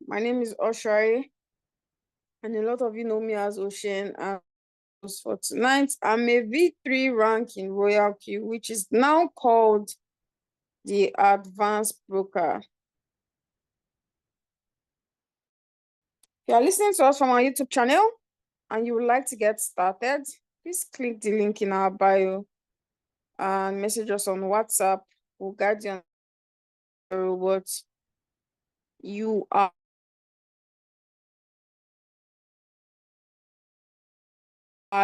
My name is Oshari, and a lot of you know me as Ocean. And for tonight, I'm a V3 rank in Royal Q, which is now called the Advanced Broker. If you are listening to us from our YouTube channel and you would like to get started, please click the link in our bio and message us on WhatsApp. We'll guide you on what you are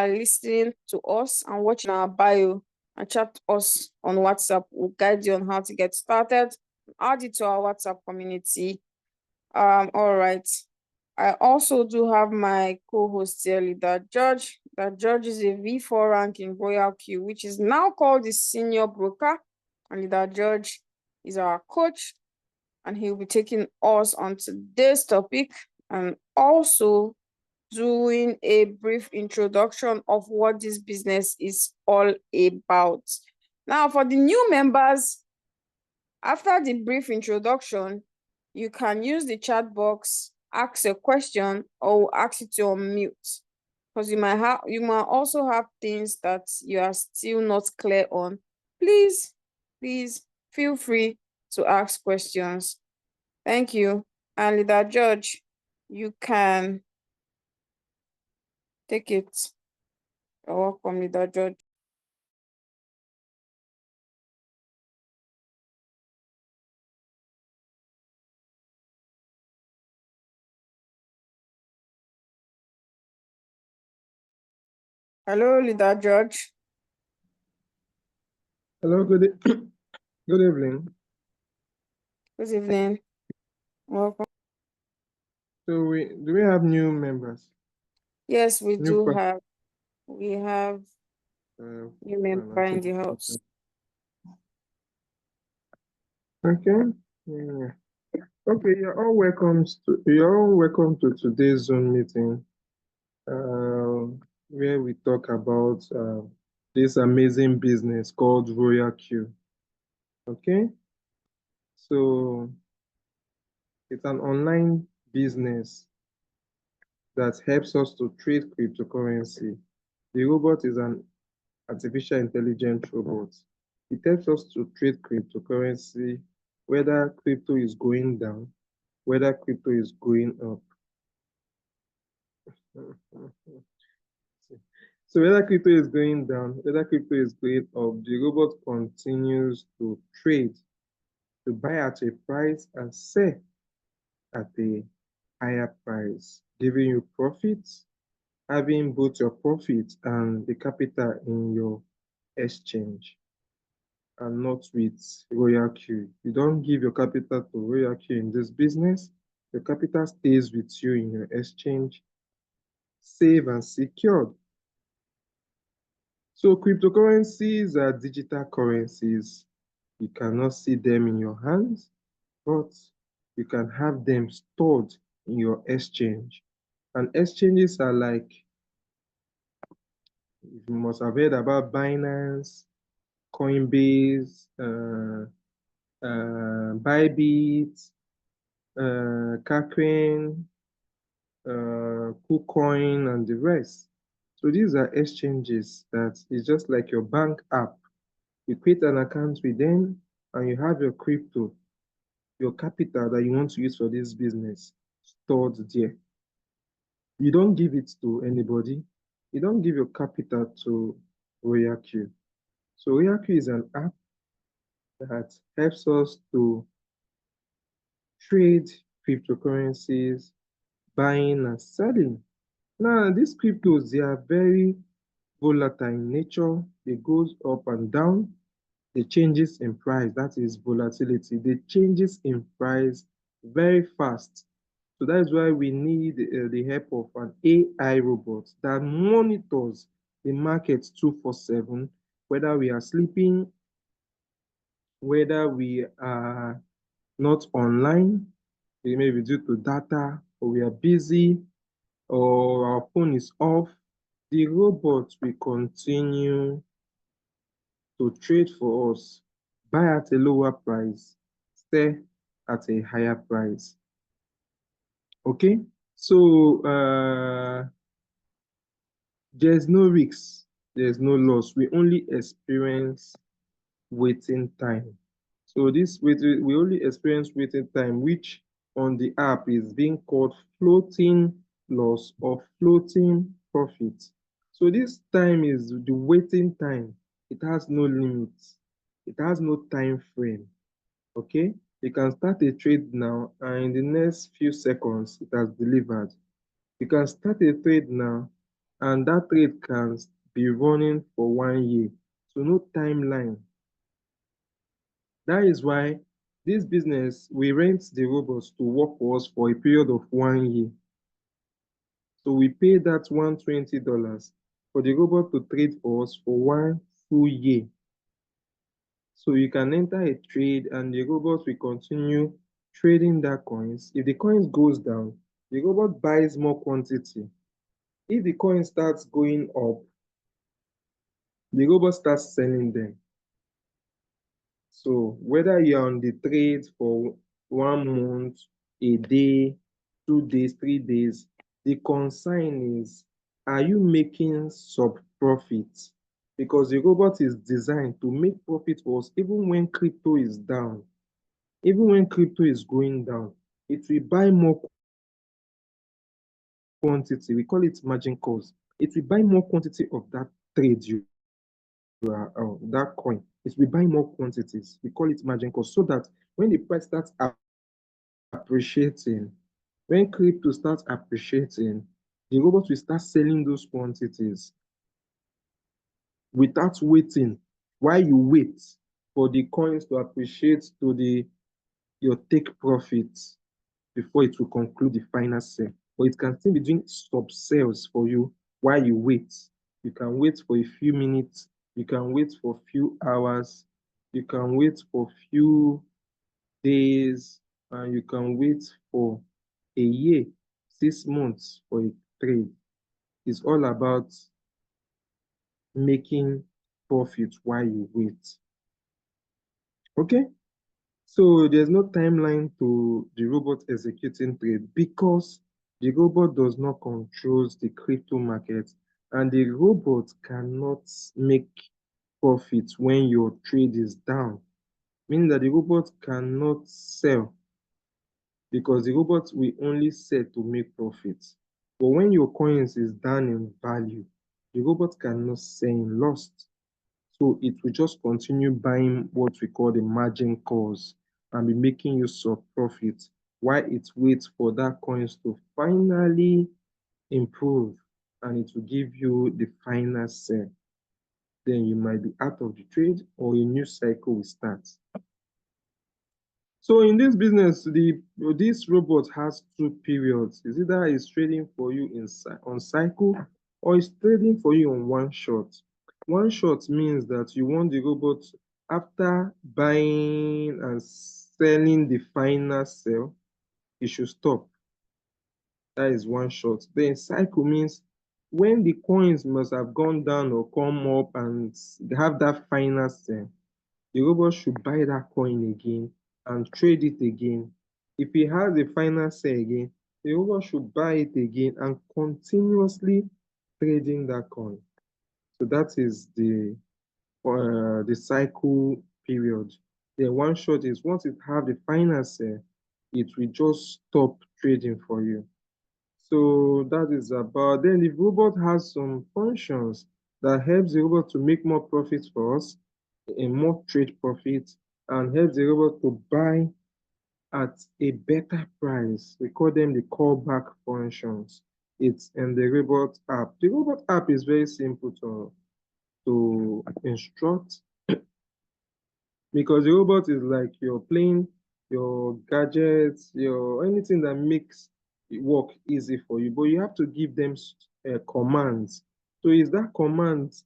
listening to us and watching our bio and chat us on WhatsApp. We'll guide you on how to get started. Add it to our WhatsApp community. All right. I also do have my co-host here, Leader George. That George is a V4 rank in Royal Q, which is now called the Senior Broker. And Leader George is our coach, and he'll be taking us on today's topic and also doing a brief introduction of what this business is all about. Now, for the new members, after the brief introduction, you can use the chat box, ask a question, or ask it to unmute, because you might also have things that you are still not clear on. Please feel free to ask questions. Thank you. And Leader George, you can take it. You're welcome, Leader George. Hello, Leader George. Hello, good evening. Good evening. Welcome. So do we have new members? Yes, we New do have. We have new member in the house. Okay. Yeah. Okay, you're all welcome to today's Zoom meeting, where we talk about this amazing business called Royal Q. Okay, so it's an online business that helps us to trade cryptocurrency. The robot is an artificial intelligence robot. It helps us to trade cryptocurrency, whether crypto is going down, whether crypto is going up. So whether crypto is going down, whether crypto is going up, the robot continues to trade, to buy at a price and sell at a higher price, giving you profits, having both your profit and the capital in your exchange, and not with Royal Q. You don't give your capital to Royal Q in this business. Your capital stays with you in your exchange, safe and secured. So cryptocurrencies are digital currencies. You cannot see them in your hands, but you can have them stored in your exchange. And exchanges are like, you must have heard about Binance, Coinbase, Bybit, Kraken, KuCoin, and the rest. So these are exchanges that is just like your bank app. You create an account with them and you have your crypto, your capital that you want to use for this business stored there. You don't give it to anybody. You don't give your capital to Royal Q. So Royal Q is an app that helps us to trade cryptocurrencies, buying and selling. Now, these cryptos, they are very volatile in nature. They goes up and down. The changes in price, that is volatility. The changes in price very fast. So that is why we need the help of an AI robot that monitors the market 247, whether we are sleeping, whether we are not online, maybe due to data, or we are busy, or our phone is off. The robot will continue to trade for us, buy at a lower price, sell at a higher price. Okay, so there's no risks, there's no loss. We only experience waiting time. So this waiting, we only experience waiting time, which on the app is being called floating loss or floating profit. So this time is the waiting time. It has no limits. It has no time frame. Okay, you can start a trade now, and in the next few seconds, it has delivered. You can start a trade now, and that trade can be running for 1 year. So no timeline. That is why this business, we rent the robots to work for us for a period of 1 year. So we pay that $120 for the robot to trade for us for 1 full year. So you can enter a trade and the robot will continue trading that coins. If the coins goes down, the robot buys more quantity. If the coin starts going up, the robot starts selling them. So whether you're on the trade for 1 month, a day, 2 days, 3 days, the concern is, are you making sub profit? Because the robot is designed to make profit for us even when crypto is down. Even when crypto is going down, it will buy more quantity. We call it margin calls. It will buy more quantity of that trade you are that coin. It will buy more quantities. We call it margin calls, so that when the price starts appreciating, when crypto starts appreciating, the robot will start selling those quantities without waiting. While you wait for the coins to appreciate to your take profits before it will conclude the final sale. But it can still be doing sub sales for you while you wait. You can wait for a few minutes, you can wait for a few hours, you can wait for a few days, and you can wait for a year, 6 months for a trade. It's all about making profit while you wait. Okay? So there's no timeline to the robot executing trade because the robot does not control the crypto market, and the robot cannot make profit when your trade is down, meaning that the robot cannot sell because the robot will only sell to make profit. But when your coins is down in value, the robot cannot sell in loss. So it will just continue buying what we call the margin calls and be making use of profit while it waits for that coins to finally improve and it will give you the final sell. Then you might be out of the trade or a new cycle will start. So in this business, this robot has 2 periods. Is either it's trading for you on cycle or it's trading for you on one shot. One shot means that you want the robot, after buying and selling the final sell, it should stop. That is one shot. Then cycle means when the coins must have gone down or come up and have that final sell, the robot should buy that coin again and trade it again. If he has the final sell again, the robot should buy it again and continuously trading that coin. So that is the cycle period. Then one shot is once it have the final sell, it will just stop trading for you. So that is about. Then the robot has some functions that helps the robot to make more profits for us, a more trade profit, and helps the robot to buy at a better price. We call them the callback functions. It's in the robot app. The robot app is very simple to instruct because the robot is like your plane, your gadgets, your anything that makes it work easy for you. But you have to give them commands. So is that command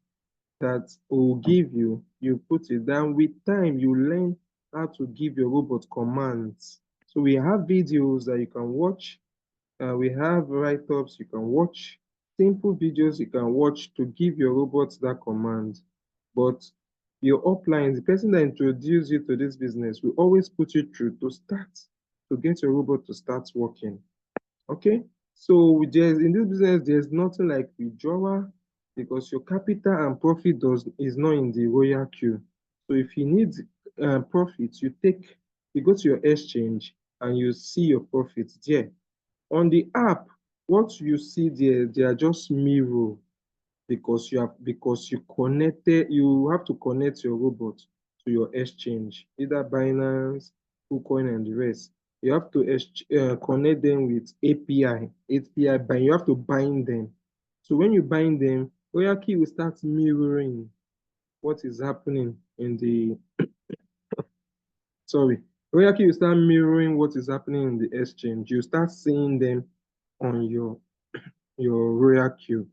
that will give you, you put it down. With time, you learn how to give your robot commands. So we have videos that you can watch. We have write-ups you can watch, simple videos you can watch to give your robot that command. But your upline, the person that introduced you to this business, will always put you through to start, to get your robot to start working. Okay, so there's in this business, there's nothing like withdrawal because your capital and profit is not in the royal queue. So if you need profit, you go to your exchange and you see your profits there. On the app, what you see there, they are just mirror because you have to connect your robot to your exchange, either Binance, KuCoin, and the rest. You have to connect them with API bind. You have to bind them. So when you bind them, Royalkey will start mirroring what is happening in the sorry. Royalkey will start mirroring what is happening in the exchange. You start seeing them on your Royalkey.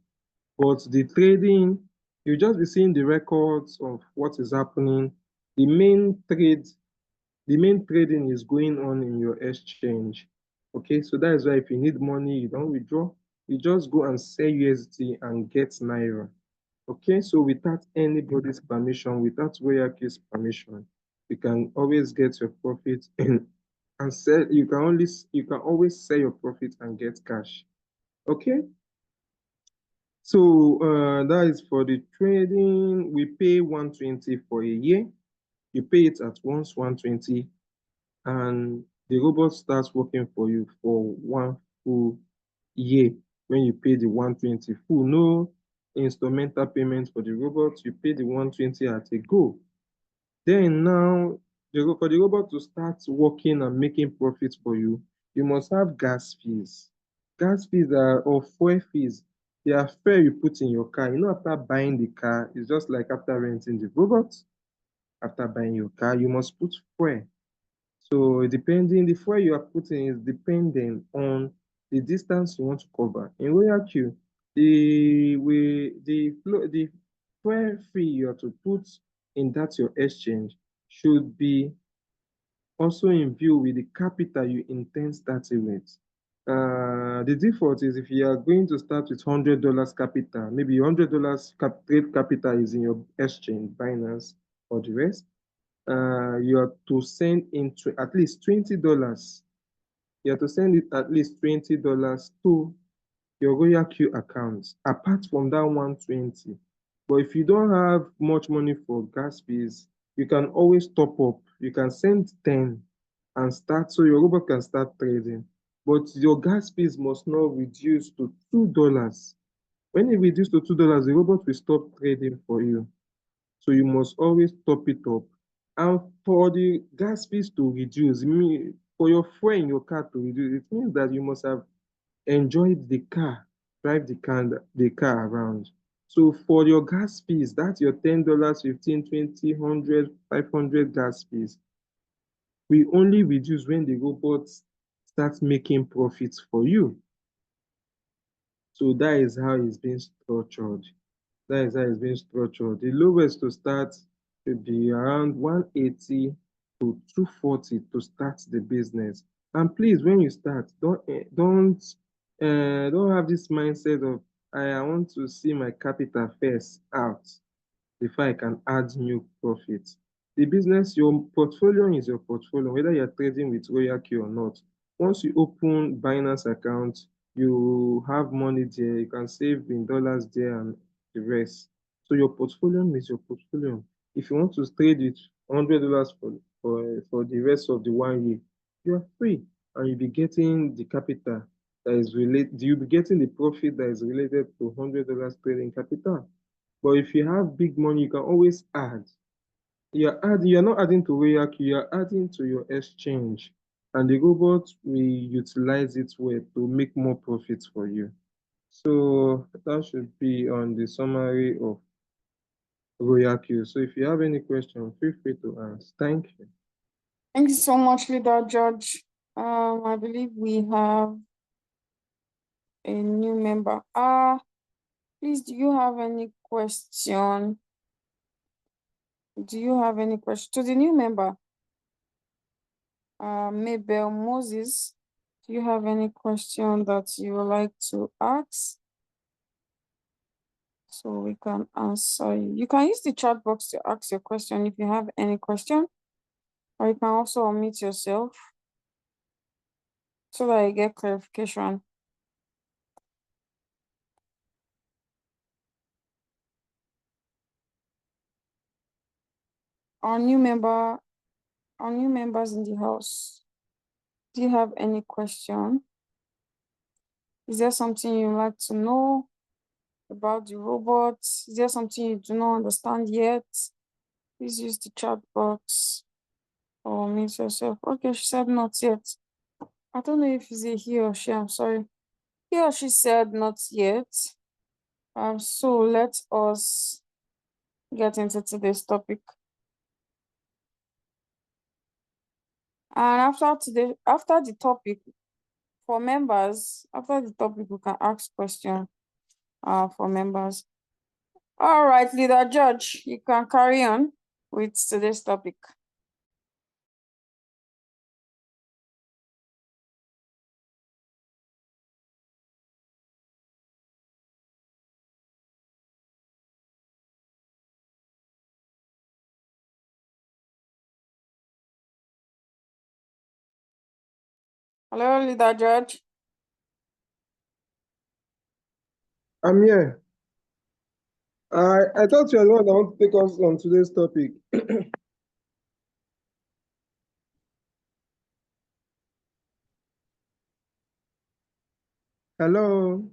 But the trading, you just be seeing the records of what is happening. The main trade, the main trading is going on in your exchange. Okay, so that is why if you need money, you don't withdraw. You just go and sell USD and get Naira. Okay, so without anybody's permission, without Royalkey's permission, you can always get your profit and sell. You can always sell your profit and get cash. Okay. So that is for the trading. We pay 120 for a year. You pay it at once, 120, and the robot starts working for you for 1 full year. When you pay the 120 full, no instrumental payment for the robot, you pay the 120 at a go. Then now, for the robot to start working and making profits for you, you must have gas fees. Gas fees or fuel fees. They are fare you put in your car. After buying the car, it's just like after renting the robot. After buying your car, you must put fuel. So the fuel you are putting is dependent on the distance you want to cover. In Royalkey, the fuel fee you have to put in that your exchange should be also in view with the capital you intend starting with. The default is if you are going to start with $100 capital, maybe $100 trade capital is in your exchange, Binance, or the rest. You have to send into at least $20. You have to send it at least $20 to your Royalkey account, apart from that 120. But if you don't have much money for gas fees, you can always top up. You can send 10 and start, so your robot can start trading. But your gas fees must not reduce to $2. When it reduces to $2, the robot will stop trading for you. So you must always top it up. And for the gas fees to reduce, for your fuel in your car to reduce, it means that you must have enjoyed the car, drive the car around. So for your gas fees, that's your $10, 15, 20, 100, 500 gas fees. We only reduce when the robot starts making profits for you. So that is how it's being structured. That is how it's being structured. The lowest to start should be around 180 to 240 to start the business. And please, when you start, don't have this mindset of I want to see my capital first out before I can add new profits. The business, your portfolio is your portfolio, whether you're trading with Royalkey or not. Once you open Binance account, you have money there, you can save in dollars there and the rest. So your portfolio is your portfolio. If you want to trade it $100 for the rest of the 1 year, you are free and you'll be getting the capital that is related, you'll be getting the profit that is related to $100 trading capital. But if you have big money, you can always add. You're not adding to Royalkey, you're adding to your exchange. And the robot will utilize it well to make more profits for you. So that should be on the summary of Royalkey. So if you have any question, feel free to ask. Thank you. Thank you so much, Leader George. I believe we have a new member. Please, do you have any question? Do you have any question to the new member? Mabel Moses, do you have any question that you would like to ask? So we can answer you. You can use the chat box to ask your question if you have any question, or you can also unmute yourself so that I get clarification. Our new members in the house. Do you have any question? Is there something you'd like to know about the robot? Is there something you do not understand yet? Please use the chat box or mute yourself. Okay, she said not yet. I don't know if it's a he or she, I'm sorry. He or she said not yet. So let us get into today's topic. And after the topic, for members, after the topic, we can ask questions for members. All right, Leader Judge, you can carry on with today's topic. Hello, Leader Judge. I'm here. I thought you were the one that want to take us on today's topic. Hello.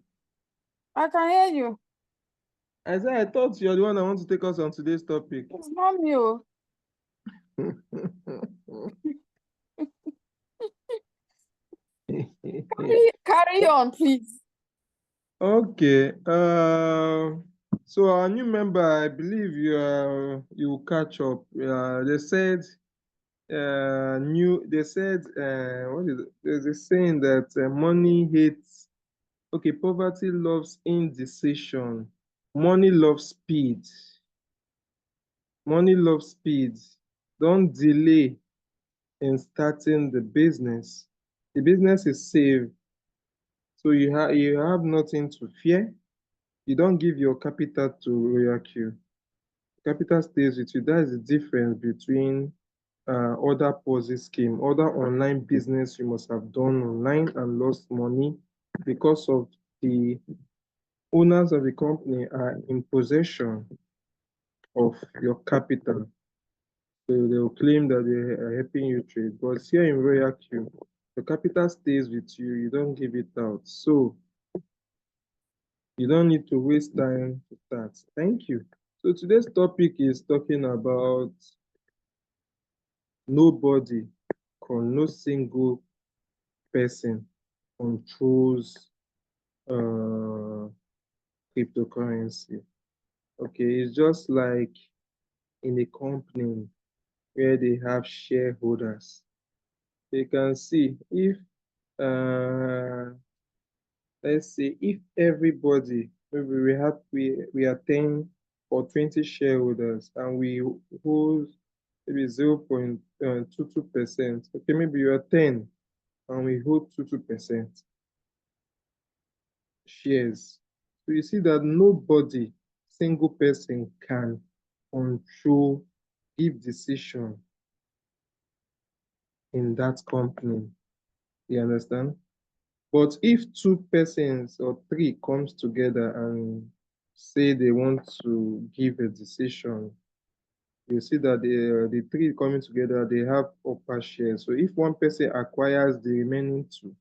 I can hear you. I said I thought you're the one that want to take us on today's topic. It's not me. Oh. Carry on, please. Okay. So our new member, I believe you will catch up. They said what is it? There's a saying that money hates. Okay, poverty loves indecision. Money loves speed. Money loves speed. Don't delay in starting the business. The business is safe, so you have nothing to fear. You don't give your capital to Royal Q. Capital stays with you. That is the difference between other Ponzi scheme, other online business you must have done online and lost money because of the owners of the company are in possession of your capital. So they will claim that they are helping you trade. But here in Royal Q, the capital stays with you, you don't give it out. So you don't need to waste time to start. Thank you. So today's topic is talking about nobody, no single person controls cryptocurrency. Okay, it's just like in a company where they have shareholders. They can see if uh, let's say if everybody, maybe we are 10 or 20 shareholders and we hold maybe 0.22%. Okay, maybe you are 10 and we hold 22% shares. So you see that nobody, single person can control, give decision in that company. You understand? But if two persons or three comes together and say they want to give a decision, you see that the three coming together, they have upper share. So if one person acquires the remaining two,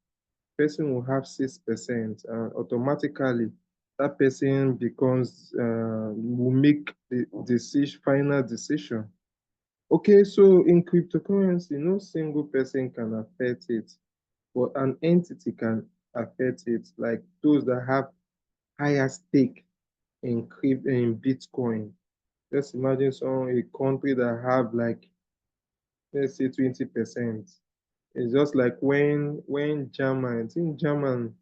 person will have 6%, and automatically that person becomes will make the final decision. Okay, so in cryptocurrency, no single person can affect it, but an entity can affect it, like those that have higher stake in Bitcoin. Just imagine a country that have like, let's say 20%. It's just like when German, I think German,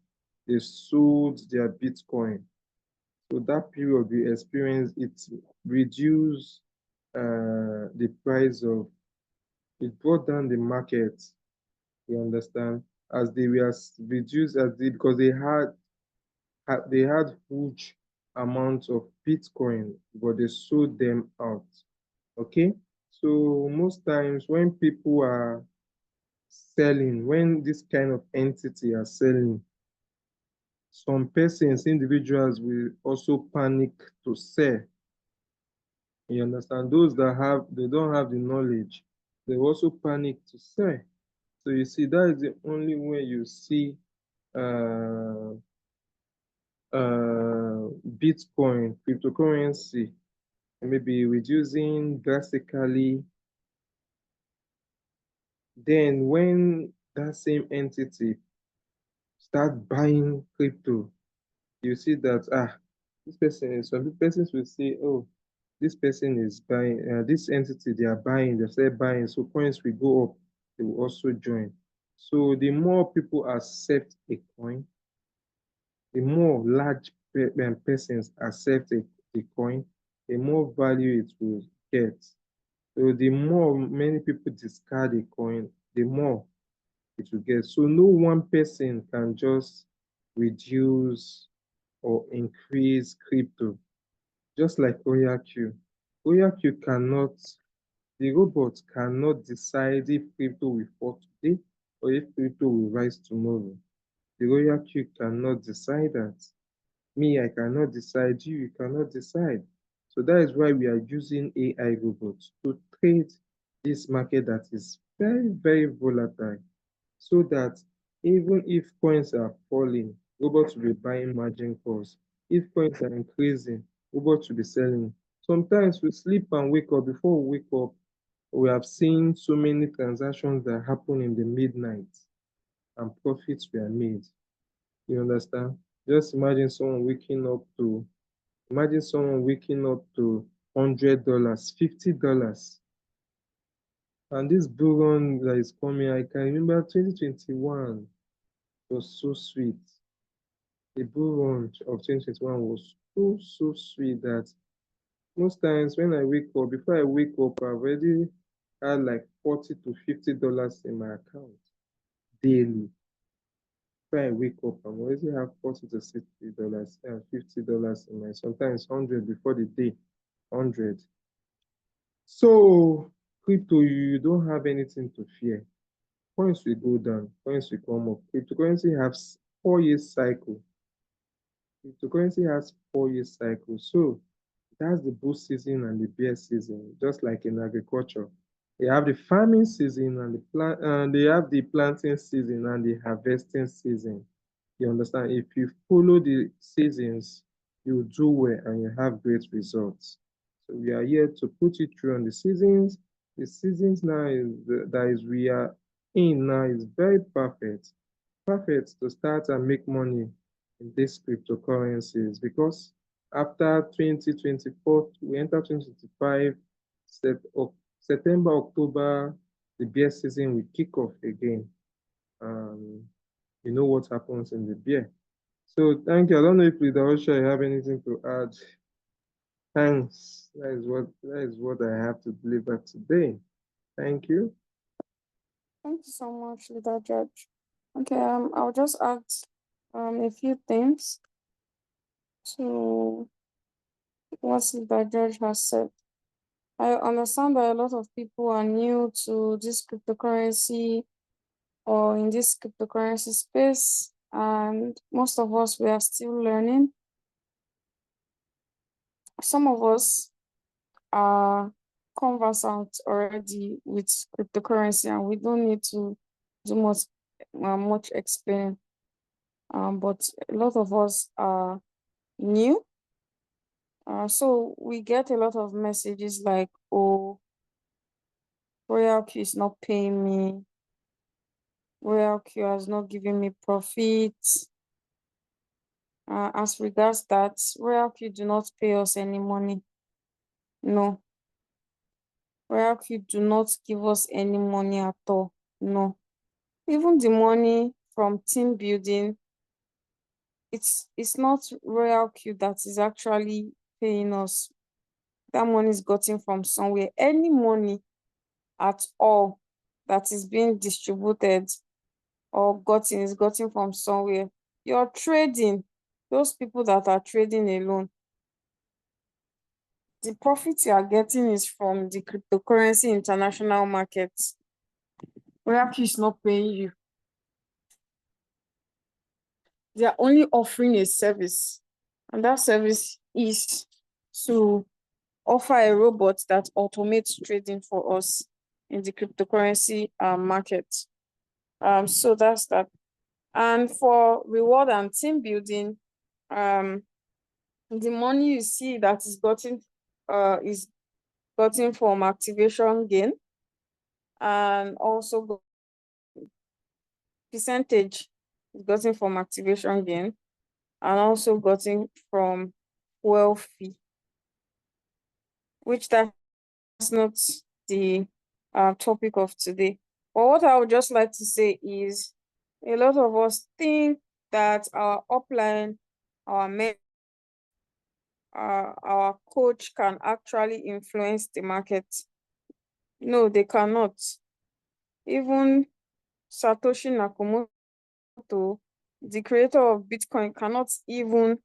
they sold their Bitcoin. So that period we experienced, it reduced the price of, it brought down the market. You understand? As they were reduced as they, because they had huge amounts of Bitcoin, but they sold them out. Okay, so most times when people are selling, when this kind of entity are selling, some persons, individuals will also panic to sell. You understand? Those that have, they don't have the knowledge, they also panic to sell. So you see, that is the only way you see uh, Bitcoin, cryptocurrency, maybe reducing drastically. Then when that same entity start buying crypto, you see that this person, some persons will say, oh, this person is buying, this entity they are buying, they start buying, so coins will go up, they will also join. So the more people accept a coin, the more large persons accept the coin, the more value it will get. So the more many people discard a coin, the more it will get. So no one person can just reduce or increase crypto, just like Royal Q. Royal Q cannot, the robot cannot decide if crypto will fall today or if crypto will rise tomorrow. The Royal Q cannot decide that. Me, I cannot decide, you cannot decide. So that is why we are using AI robots to trade this market that is very, very volatile, so that even if coins are falling, robots will be buying margin calls. If coins are increasing, robots will be selling. Sometimes we sleep and wake up. Before we wake up, we have seen so many transactions that happen in the midnight and profits were made. You understand? Just imagine someone waking up to $100, $50. And this bull run that is coming, I can remember 2021 was so sweet. The bull run of 2021 was so, so sweet that most times when I wake up, before I wake up, I've already had like $40 to $50 in my account daily. Before I wake up, I'm already have $40 to $60 and $50 in my, sometimes 100 before the day, 100. So crypto, you don't have anything to fear. Coins will go down, coins will come up. Cryptocurrency has 4 years cycle. Cryptocurrency has 4 years cycle. So that's the bull season and the bear season, just like in agriculture. They have the farming season and they have the planting season and the harvesting season. You understand? If you follow the seasons, you do well and you have great results. So we are here to put you through on the seasons. The seasons now we are in now is very perfect. Perfect to start and make money in these cryptocurrencies, because after 2024, we enter 2025, September, October, the beer season will kick off again. You know what happens in the beer. So thank you. I don't know if Lidaosha you have anything to add. Thanks. That is what I have to deliver today. Thank you. Thank you so much, Leader Judge. Okay, I'll just add a few things to what Leader Judge has said. I understand that a lot of people are new to this cryptocurrency or in this cryptocurrency space, and most of us we are still learning. Some of us are conversant already with cryptocurrency, and we don't need to do much explaining. But a lot of us are new. So we get a lot of messages like, oh, Royal Q is not paying me. Royal Q has not given me profit. As regards that, Royal Q do not pay us any money. No. Royal Q do not give us any money at all. No. Even the money from team building, it's not Royal Q that is actually paying us. That money is gotten from somewhere. Any money at all that is being distributed or gotten is gotten from somewhere. You're trading. Those people that are trading alone, the profit you are getting is from the cryptocurrency international markets. Oracle is not paying you. They are only offering a service, and that service is to offer a robot that automates trading for us in the cryptocurrency market. So that's that. And for reward and team building, the money you see that is gotten from activation gain, and also percentage is gotten from activation gain, and also gotten from wealthy, which that's not the topic of today. But what I would just like to say is a lot of us think that our upline, our coach can actually influence the market. No, they cannot. Even Satoshi Nakamoto, the creator of Bitcoin, cannot even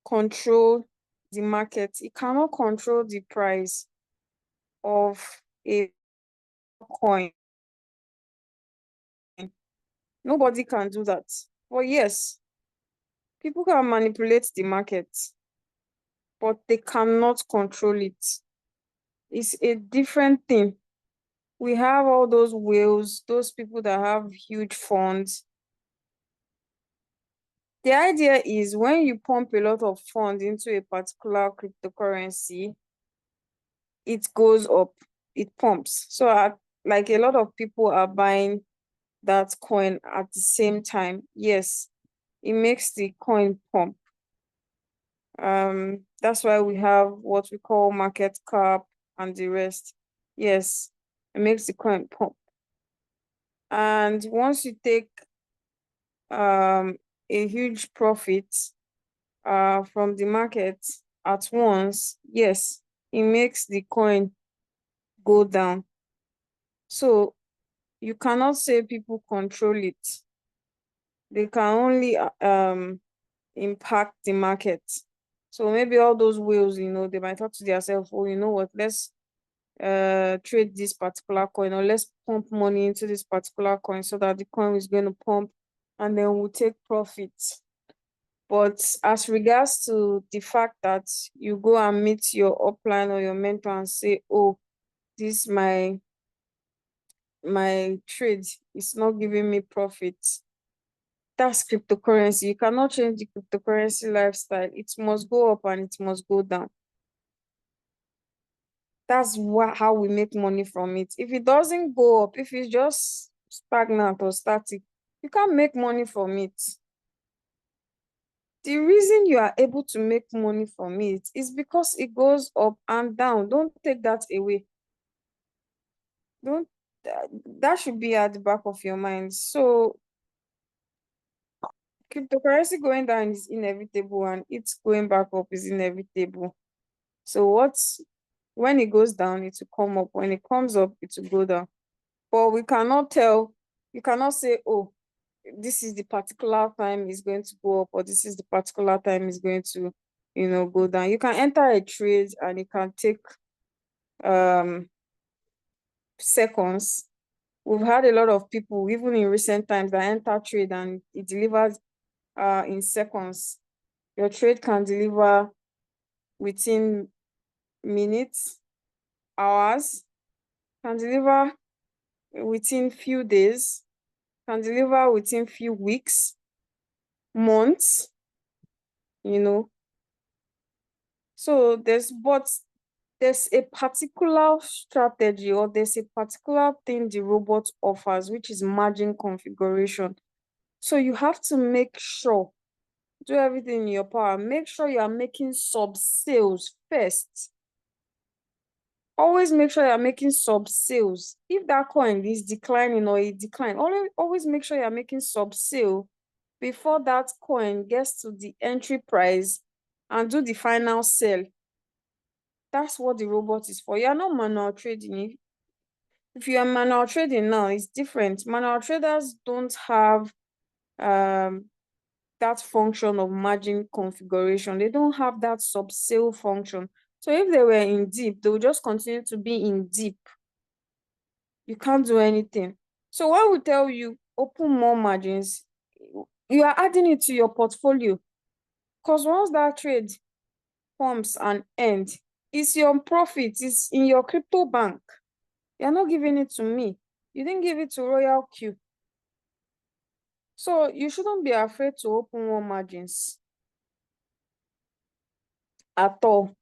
control the market. He cannot control the price of a coin. Nobody can do that. But yes, people can manipulate the market, but they cannot control it. It's a different thing. We have all those whales, those people that have huge funds. The idea is when you pump a lot of funds into a particular cryptocurrency, it goes up, it pumps. So like a lot of people are buying that coin at the same time. Yes, it makes the coin pump. That's why we have what we call market cap and the rest. Yes, it makes the coin pump. And once you take a huge profit from the market at once, yes, it makes the coin go down. So you cannot say people control it. They can only impact the market. So maybe all those whales, they might talk to themselves, oh, you know what, let's trade this particular coin, or let's pump money into this particular coin so that the coin is going to pump and then we'll take profit. But as regards to the fact that you go and meet your upline or your mentor and say, oh, this my trade is not giving me profit, that's cryptocurrency. You cannot change the cryptocurrency lifestyle. It must go up and it must go down. That's how we make money from it. If it doesn't go up, if it's just stagnant or static, you can't make money from it. The reason you are able to make money from it is because it goes up and down. Don't take that away. That should be at the back of your mind. So cryptocurrency going down is inevitable, and it's going back up is inevitable. So when it goes down, it will come up. When it comes up, it will go down. But we cannot tell, you cannot say, oh, this is the particular time is going to go up, or this is the particular time is going to, go down. You can enter a trade and it can take seconds. We've had a lot of people, even in recent times, that enter trade and it delivers in seconds. Your trade can deliver within minutes, hours, can deliver within few days, can deliver within few weeks, months, So there's a particular strategy, or there's a particular thing the robot offers, which is margin configuration. So you have to make sure, do everything in your power, make sure you are making sub sales first. Always make sure you're making sub sales. If that coin is declining or it decline, always make sure you're making sub sale before that coin gets to the entry price and do the final sell. That's what the robot is for. You're not manual trading. If you're manual trading now, it's different. Manual traders don't have that function of margin configuration. They don't have that sub sale function. So if they were in deep, they will just continue to be in deep. You can't do anything. So when we tell you open more margins, you are adding it to your portfolio. Because once that trade comes and ends, it's your profit, it's in your crypto bank. You're not giving it to me. You didn't give it to Royal Q. So you shouldn't be afraid to open more margins at all.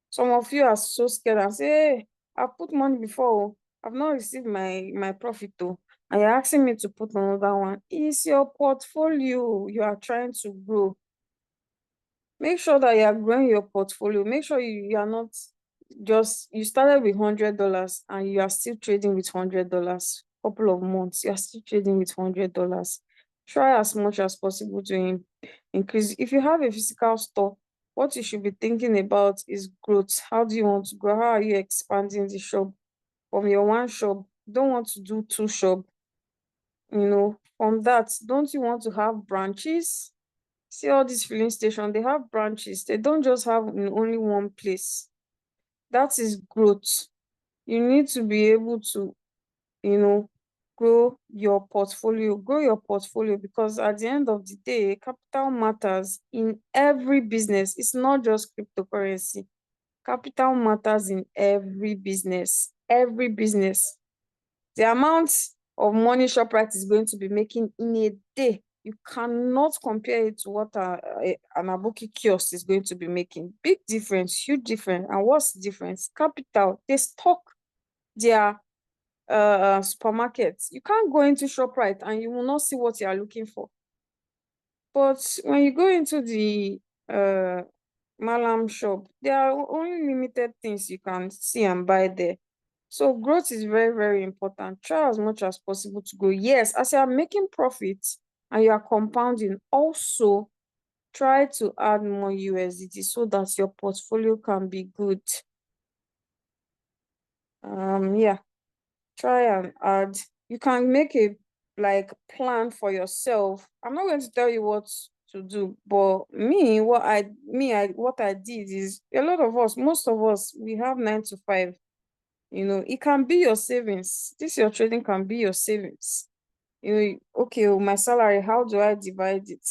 Some of you are so scared and say, hey, I've put money before. I've not received my profit though. And you're asking me to put another one. It's your portfolio you are trying to grow. Make sure that you are growing your portfolio. Make sure you are not just, you started with $100 and you are still trading with $100. Couple of months, you are still trading with $100. Try as much as possible to increase. If you have a physical store, what you should be thinking about is growth. How do you want to grow? How are you expanding the shop from your one shop? You don't want to do two shop. From that, don't you want to have branches? See all these filling stations, they have branches. They don't just have in only one place. That is growth. You need to be able to, grow your portfolio. Grow your portfolio because at the end of the day, capital matters in every business. It's not just cryptocurrency. Capital matters in every business. Every business. The amount of money ShopRite is going to be making in a day, you cannot compare it to what an Aboki kiosk is going to be making. Big difference, huge difference. And what's the difference? Capital, they stock their supermarkets. You can't go into ShopRite and you will not see what you are looking for. But when you go into the Malam shop, there are only limited things you can see and buy there. So growth is very, very important. Try as much as possible to grow. Yes, as you are making profits and you are compounding, also try to add more USDT so that your portfolio can be good. Yeah, try and add. You can make a plan for yourself. I'm not going to tell you what to do, but what I did is a lot of us, most of us, we have 9 to 5. It can be your savings. This your trading can be your savings. Okay, my salary, how do I divide it?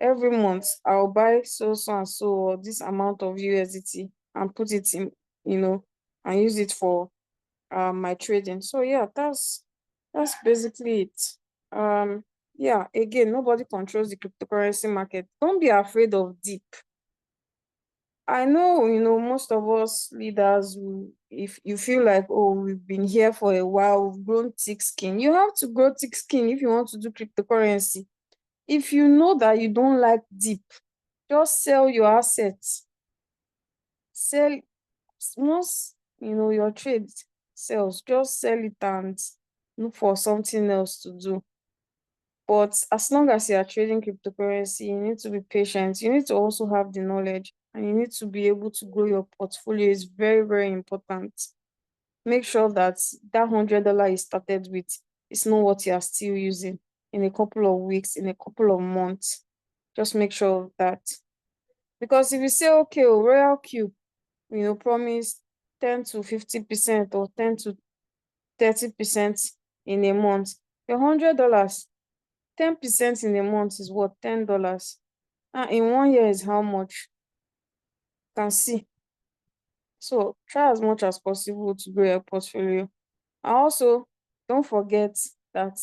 Every month, I'll buy so and so or this amount of USDT and put it in, and use it for my trading. So yeah, that's basically it. Yeah, again, nobody controls the cryptocurrency market. Don't be afraid of dip. I know, most of us leaders, if you feel like, oh, we've been here for a while, we've grown thick skin. You have to grow thick skin if you want to do cryptocurrency. If you know that you don't like dip, just sell your assets. Sell once your trade sells, just sell it and look for something else to do. But as long as you are trading cryptocurrency, you need to be patient. You need to also have the knowledge and you need to be able to grow your portfolio. Is very, very important. Make sure that $100 you started with is not what you are still using in a couple of weeks, in a couple of months. Just make sure of that. Because if you say, okay, Royal Q, promise 10 to 50% or 10 to 30% in a month, your $100, 10% in a month is what? $10. And in 1 year is how much? You can see. So try as much as possible to grow your portfolio. And also, don't forget that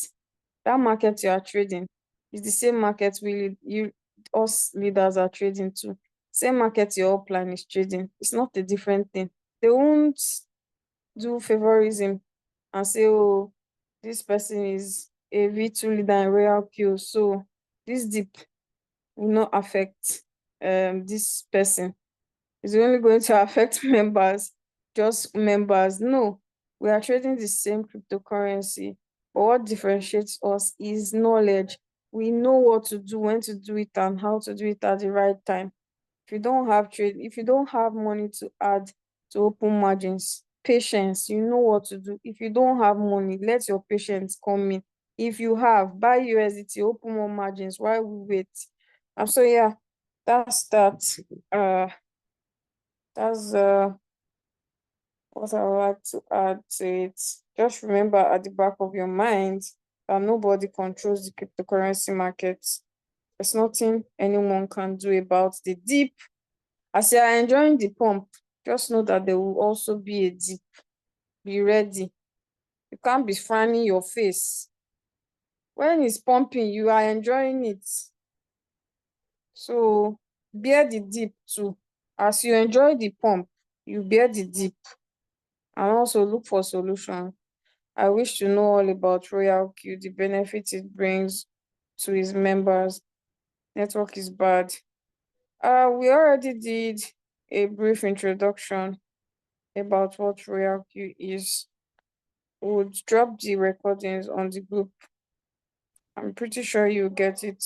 market you are trading is the same market us leaders are trading too. Same market your upline is trading. It's not a different thing. They won't do favorism and say, oh, this person is a V2 leader in Royal Q, so this dip will not affect this person. It's only going to affect members, just members. No, we are trading the same cryptocurrency, but what differentiates us is knowledge. We know what to do, when to do it, and how to do it at the right time. If you don't have money to add to open margins, patience, you know what to do. If you don't have money, let your patience come in. If you have, buy USDT, open more margins while we wait. So yeah, that's that. That's what I would like to add to it. Just remember at the back of your mind that nobody controls the cryptocurrency market. There's nothing anyone can do about the dip. As you are enjoying the pump, just know that there will also be a dip. Be ready. You can't be frowning your face. When it's pumping, you are enjoying it. So bear the dip too. As you enjoy the pump, you bear the dip. And also look for solution. I wish to know all about Royal Q, the benefits it brings to its members. Network is bad. We already did a brief introduction about what Royal Q is. We'll drop the recordings on the group. I'm pretty sure you get it.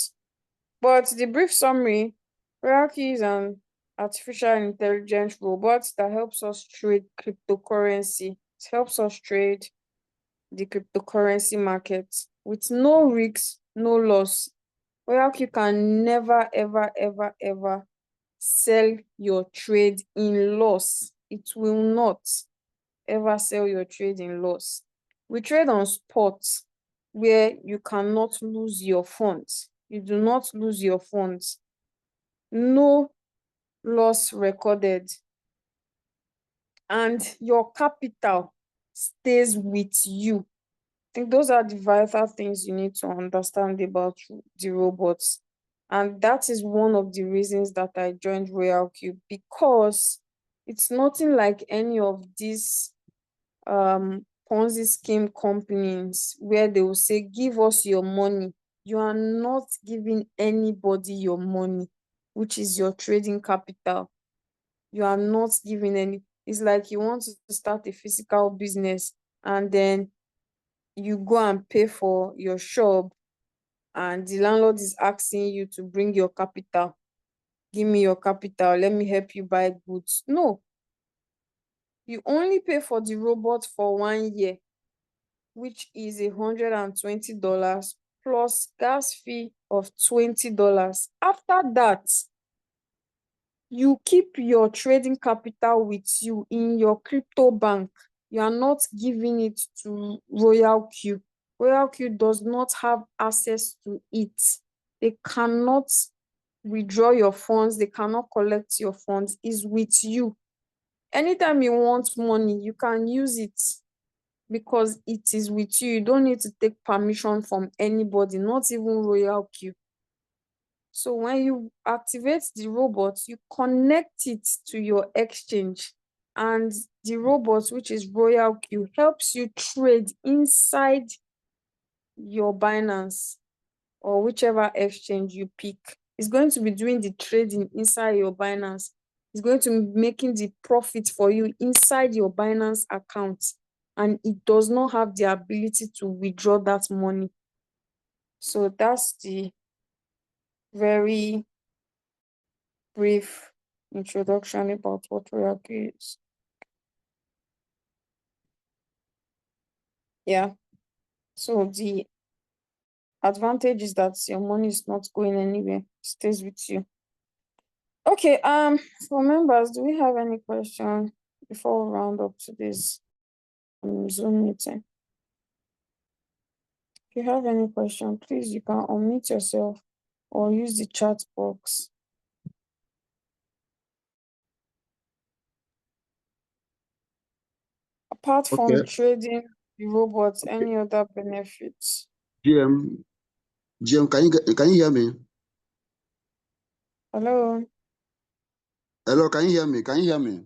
But the brief summary, Royal Q is an artificial intelligence robot that helps us trade cryptocurrency. It helps us trade the cryptocurrency market with no risks, no loss. Royal Q can never, ever, ever, ever sell your trade in loss. It will not ever sell your trade in loss. We trade on spot where you cannot lose your funds. You do not lose your funds. No loss recorded. And your capital stays with you. I think those are the vital things you need to understand about the robots. And that is one of the reasons that I joined Royal Q, because it's nothing like any of these Ponzi scheme companies where they will say, give us your money. You are not giving anybody your money, which is your trading capital. You are not giving any. It's like you want to start a physical business and then you go and pay for your shop and the landlord is asking you to bring your capital. Give me your capital. Let me help you buy goods. No. You only pay for the robot for 1 year, which is $120 plus gas fee of $20. After that, you keep your trading capital with you in your crypto bank. You are not giving it to Royal Q. Royal Q does not have access to it. They cannot withdraw your funds. They cannot collect your funds. It's with you. Anytime you want money, you can use it because it is with you. You don't need to take permission from anybody, not even Royal Q. So when you activate the robot, you connect it to your exchange, and the robot, which is Royal Q, helps you trade inside your Binance or whichever exchange you pick. It's going to be doing the trading inside your Binance. It's going to be making the profit for you inside your Binance account, and it does not have the ability to withdraw that money. So that's the very brief introduction about what Royal Q is. Yeah. So the advantage is that your money is not going anywhere, it stays with you. Okay, for members, do we have any question before we round up today's Zoom meeting? If you have any question, please, you can unmute yourself or use the chat box. Apart from trading the robots, any other benefits? GM, can you hear me? Hello? Hello, can you hear me? Can you hear me?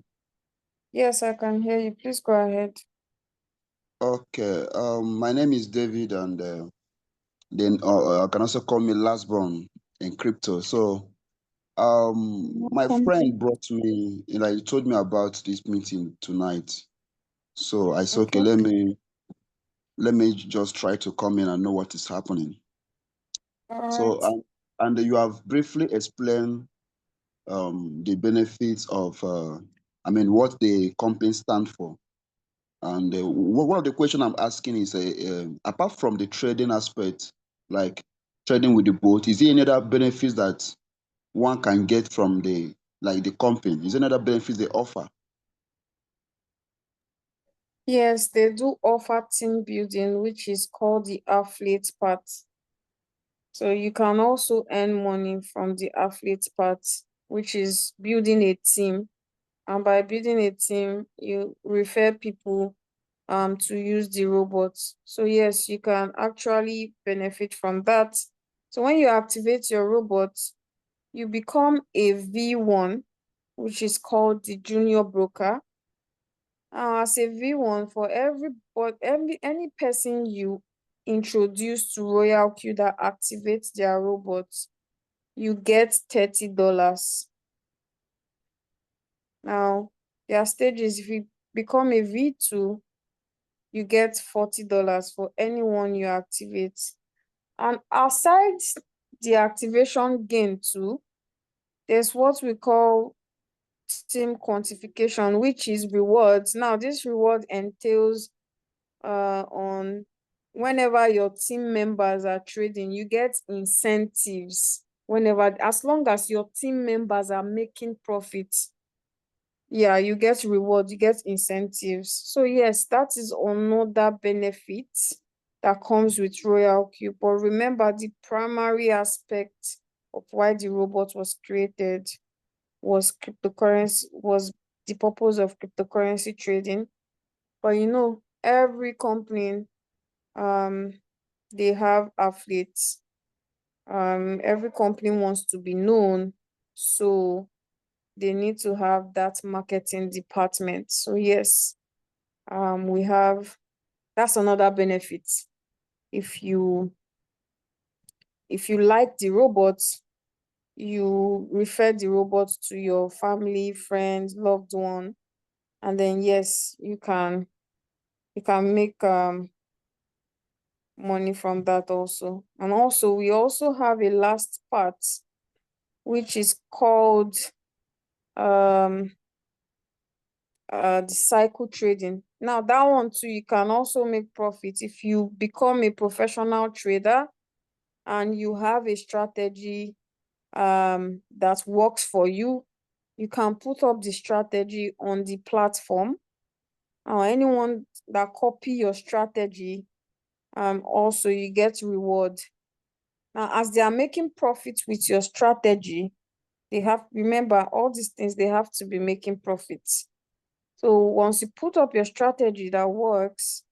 Yes, I can hear you. Please go ahead. Okay. My name is David, and then I can also call me Lastborn in crypto. So, my friend brought me, he told me about this meeting tonight. So I said, okay, let me just try to come in and know what is happening. All So, right. and you have briefly explained the benefits of, what the company stand for. And one of the questions I'm asking is, apart from the trading aspect, like trading with the boat, is there any other benefits that one can get from the company? Is there any other benefits they offer? Yes, they do offer team building, which is called the affiliate part. So you can also earn money from the affiliate part, which is building a team. And by building a team, you refer people to use the robots. So yes, you can actually benefit from that. So when you activate your robot, you become a V1, which is called the junior broker. As a V1, for any person you introduce to Royal Q that activates their robots, you get $30. Now, their stage is if you become a V2, you get $40 for anyone you activate. And aside the activation gain too, there's what we call team quantification, which is rewards. Now, this reward entails on whenever your team members are trading, you get incentives whenever, as long as your team members are making profits. Yeah, you get reward, you get incentives. So yes, that is another benefit that comes with Royal Q. But remember, the primary aspect of why the robot was created was cryptocurrency, was the purpose of cryptocurrency trading. But you know, every company they have affiliates. Every company wants to be known, so they need to have that marketing department. So yes, we have, that's another benefit. If you like the robot, you refer the robot to your family, friends, loved one, and then yes, you can make money from that also. And also we also have a last part, which is called the cycle trading. Now that one too, you can also make profit if you become a professional trader and you have a strategy that works for you. You can put up the strategy on the platform, or anyone that copy your strategy, also you get reward. Now, as they are making profit with your strategy, they have, remember, all these things, they have to be making profits. So once you put up your strategy that works,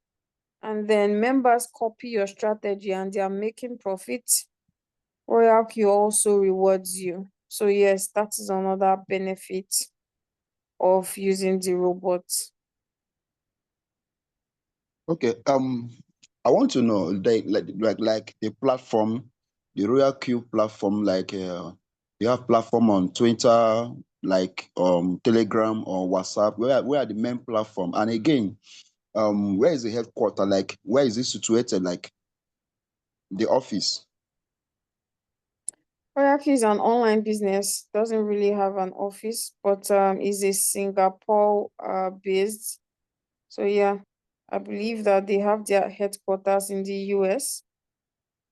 and then members copy your strategy and they are making profits, Royal Q also rewards you. So yes, that is another benefit of using the robot. Okay. I want to know, like the platform, the Royal Q platform, you have platform on Twitter, like Telegram or WhatsApp. Where are the main platform? And again, where is the headquarter? Like, where is it situated? Like the office? Royal Q is an online business, doesn't really have an office, but is a Singapore based. So yeah, I believe that they have their headquarters in the US.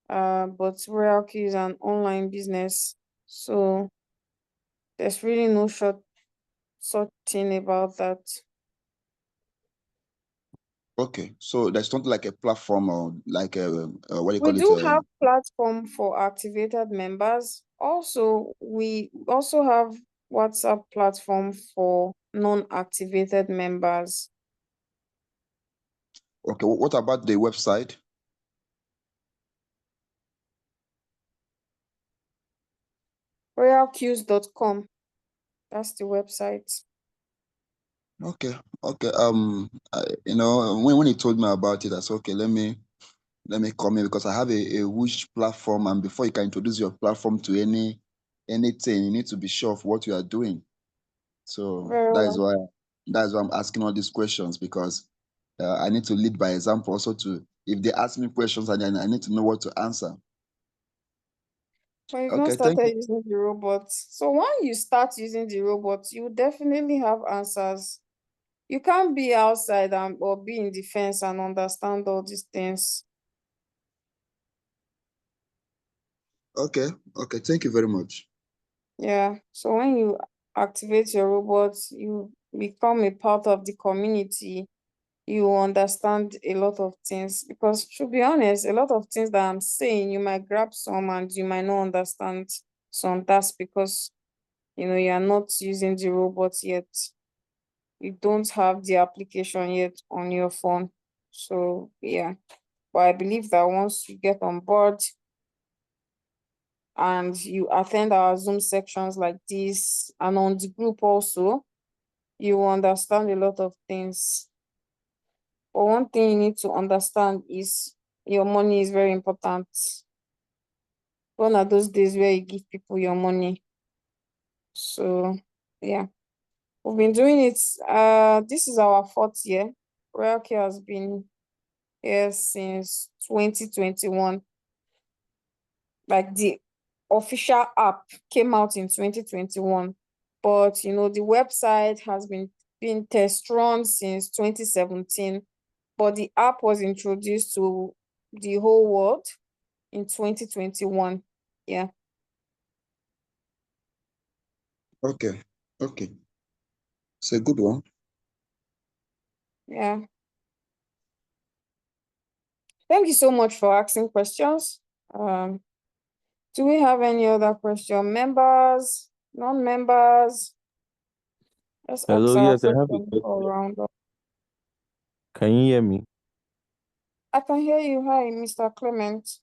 But Royal Q is an online business, so there's really no such thing about that. Okay, so there's not like a platform or like a what do you We call it? do have platform for activated members. Also, we also have WhatsApp platform for non-activated members. Okay, what about the website? RoyalQs.com. That's the website. Okay, okay. When he told me about it, I said, okay, let me come in because I have a huge platform, and before you can introduce your platform to anything, you need to be sure of what you are doing. So Very well. that's why I'm asking all these questions, because I need to lead by example. Also, to if they ask me questions, and then I need to know what to answer. But you've not Okay, thank you. started using the robot. So when you start using the robot, you definitely have answers. You can't be outside or be in the fence and understand all these things. Okay, okay, thank you very much. Yeah. So when you activate your robots, you become a part of the community. you understand a lot of things. Because to be honest, a lot of things that I'm saying, you might grab some and you might not understand some. That's because you are not using the robot yet. You don't have the application yet on your phone. So yeah. But I believe that once you get on board and you attend our Zoom sections like this and on the group also, you will understand a lot of things. But one thing you need to understand is your money is very important. One of those days where you give people your money. So yeah, we've been doing it. This is our 4th year. Royal Care has been here since 2021. Like the official app came out in 2021, but the website has been test run since 2017, but the app was introduced to the whole world in 2021. Yeah. Okay. Okay. It's a good one. Yeah. Thank you so much for asking questions. Do we have any other question? Members, non-members? Let's Hello, ask our yes, I have a question for question. round up. Can you hear me? I can hear you. Hi, Mr. Clement.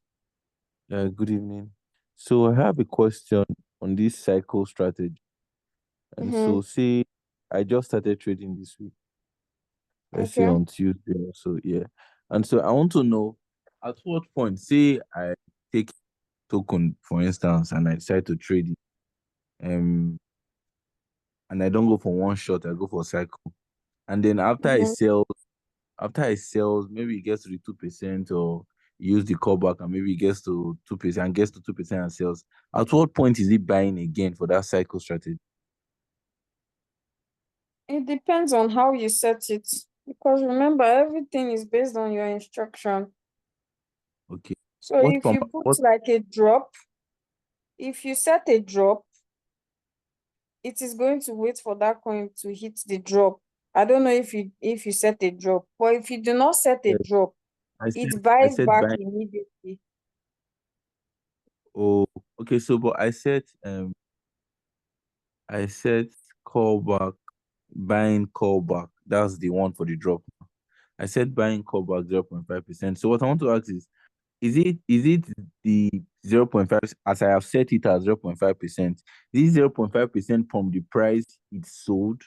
Good evening. So I have a question on this cycle strategy. And Mm-hmm. so say I just started trading this week, let's say Okay. on Tuesday or so, yeah. And so I want to know at what point, say I take token, for instance, and I decide to trade it, and I don't go for one shot, I go for cycle. And then Mm-hmm. after I sell, maybe it gets to the 2% or use the callback and maybe it gets to 2% gets to 2% and sells. At what point is it buying again for that cycle strategy? It depends on how you set it. Because remember, everything is based on your instruction. Okay. So What if from you put what like a drop, if you set a drop, it is going to wait for that coin to hit the drop. I don't know if you set a drop, but if you do not set a drop, it I buys said back buying. immediately. Oh, okay. So but I said callback, buying callback. That's the one for the drop. I said buying callback 0.5%. So what I want to ask is it the 0.5 as I have set it as 0.5%? Is it 0.5% from the price it sold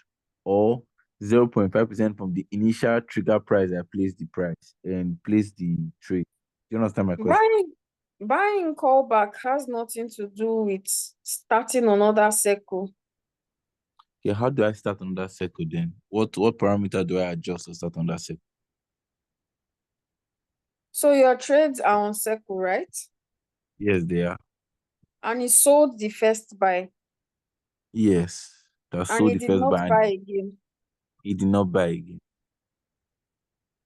or 0.5% from the initial trigger price I placed the price and placed the trade? Do you understand my question? Buying callback has nothing to do with starting another cycle. Okay, how do I start on that cycle then? What parameter do I adjust to start on that cycle? So your trades are on cycle, right? Yes, they are. And he sold the first buy Yes. That and sold he the did first not buy buy and again. he did not buy again.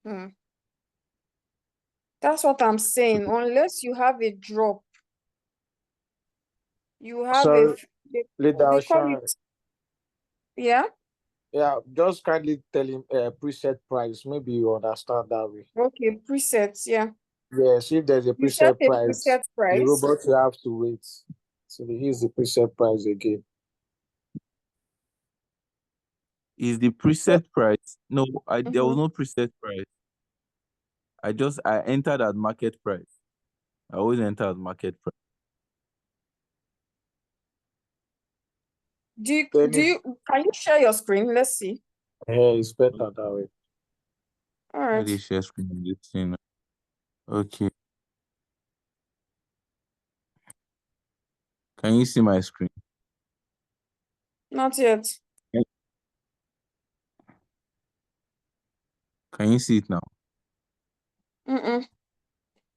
Hmm. That's what I'm saying. Unless you have a drop, you have Sorry, Leader they call Oshan. it, yeah? Yeah, just kindly tell him preset price. Maybe you understand that way. Okay, presets, yeah. Yes, if there's a You set preset a price, preset the price. robot will have to wait. So here's the preset price again. Is the So, preset price? No, there was mhm. no preset price. I entered at market price. I always enter at market price. Then Can you share your screen? Let's see. it's better that way. All How right. do you share screen on this thing? Okay. Can you see my screen? Not yet. Can you see it now? Mm-mm.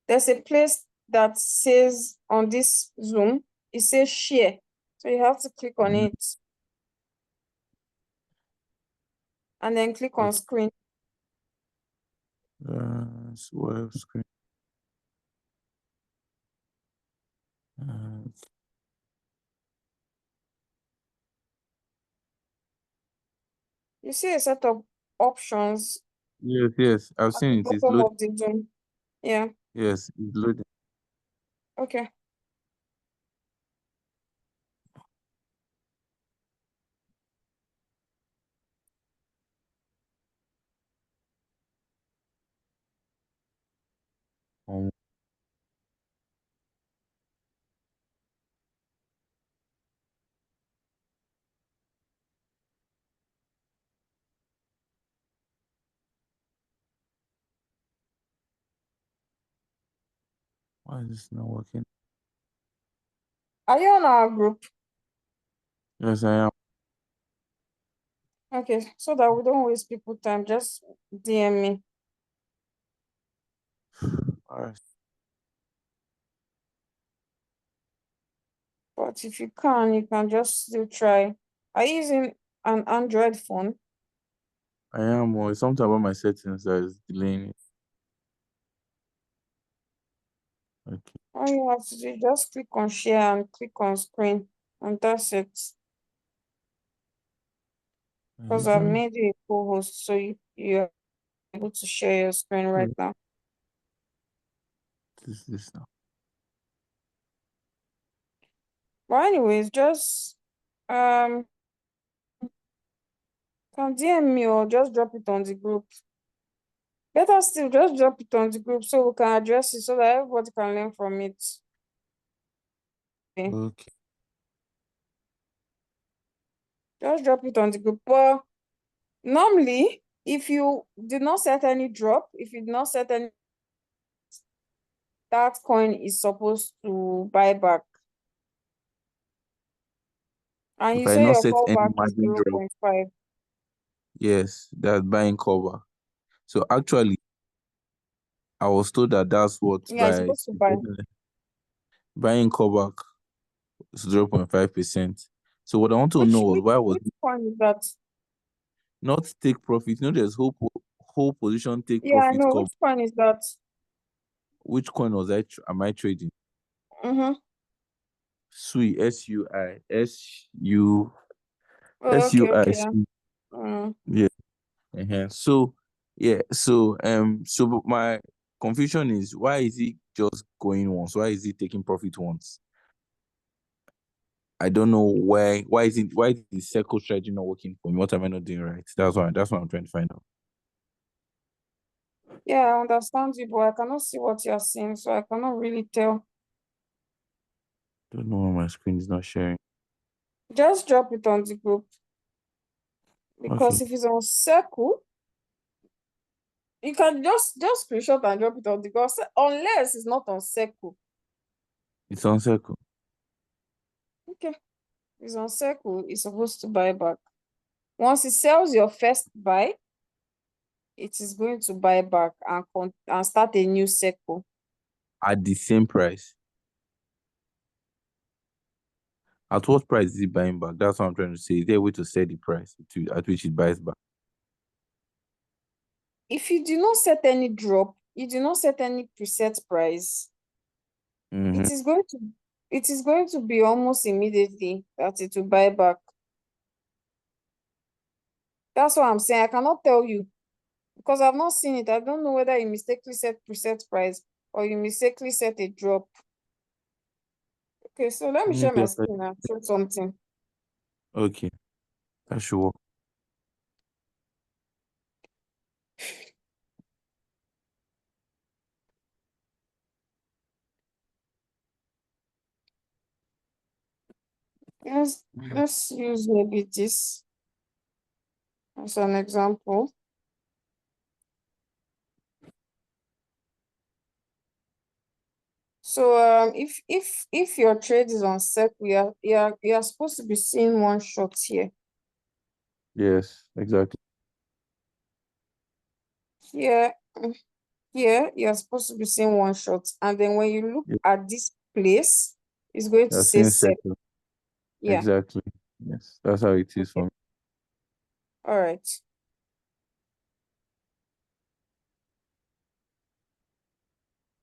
There's a place that says on this Zoom, it says share. So you have to click on Mhm. it and then click on screen. Web screen. Uh, You see a set of options Yes, yes. I've at the seen it. It's bottom loading. of the Zoom. Yeah. Yes, it's loading. Okay. Um, why is this not working? Are you on our group? Yes, I am. Okay, so that we don't waste people time, just DM me. All right. But if you can just still try. Are you using an Android phone? I am. Or it's something about my settings that is delaying it. Okay. All you have to do is just click on share and click on screen, and that's it. Because I've Mhm. made you a co-host, so you're able to share your screen right now. This now. But anyways, just can DM me or just drop it on the group. Better still, just drop it on the group so we can address it so that everybody can learn from it. Okay. Okay. Just drop it on the group. But normally, if you did not set any drop, if you did not set any, that coin is supposed to buy back. And If you I say not your set any callback is margin drop, 0.5. yes, that's buying cover. So actually, I was told that that's what Yeah, it's by supposed to buy. buying cover is 0.5%. So what I want to know was why was Which coin is that? not take profit? There's whole position take Yeah, I profit know. cover. Which coin is that? Which coin was am I trading? Mm-hmm. SUI, SUI, SU, Oh, okay, SUI. okay. Yeah. Mm. Yeah. So so my confusion is why is he just going once? Why is he taking profit once? I don't know why is the circle strategy not working for me? What am I not doing right? That's what I'm trying to find out. Yeah, I understand you, but I cannot see what you're saying, so I cannot really tell. Don't know why my screen is not sharing. Just drop it on the group. Because Okay. if it's on circle, you can just screenshot and drop it on the group. Unless it's not on circle. It's on circle. Okay. If it's on circle, it's supposed to buy back. Once it sells your first buy, it is going to buy back and start a new circle. At the same price. At what price is it buying back? That's what I'm trying to say. Is there a way to set the price at which it buys back? If you do not set any drop, you do not set any preset price, Mm-hmm. it is going to be almost immediately that it will buy back. That's what I'm saying. I cannot tell you because I've not seen it. I don't know whether you mistakenly set preset price or you mistakenly set a drop. Okay, so let me share Maybe my after. screen and show something. Okay, that should work. Let's use maybe this as an example. So if your trade is on SEC, you are supposed to be seeing one shot here. Yes, exactly. Here, here you're supposed to be seeing one shot, and then when you look Yeah, at this place, it's going to that's say same SEC. circle. Yeah. Exactly. Yes, that's how it is for Okay. me. All right.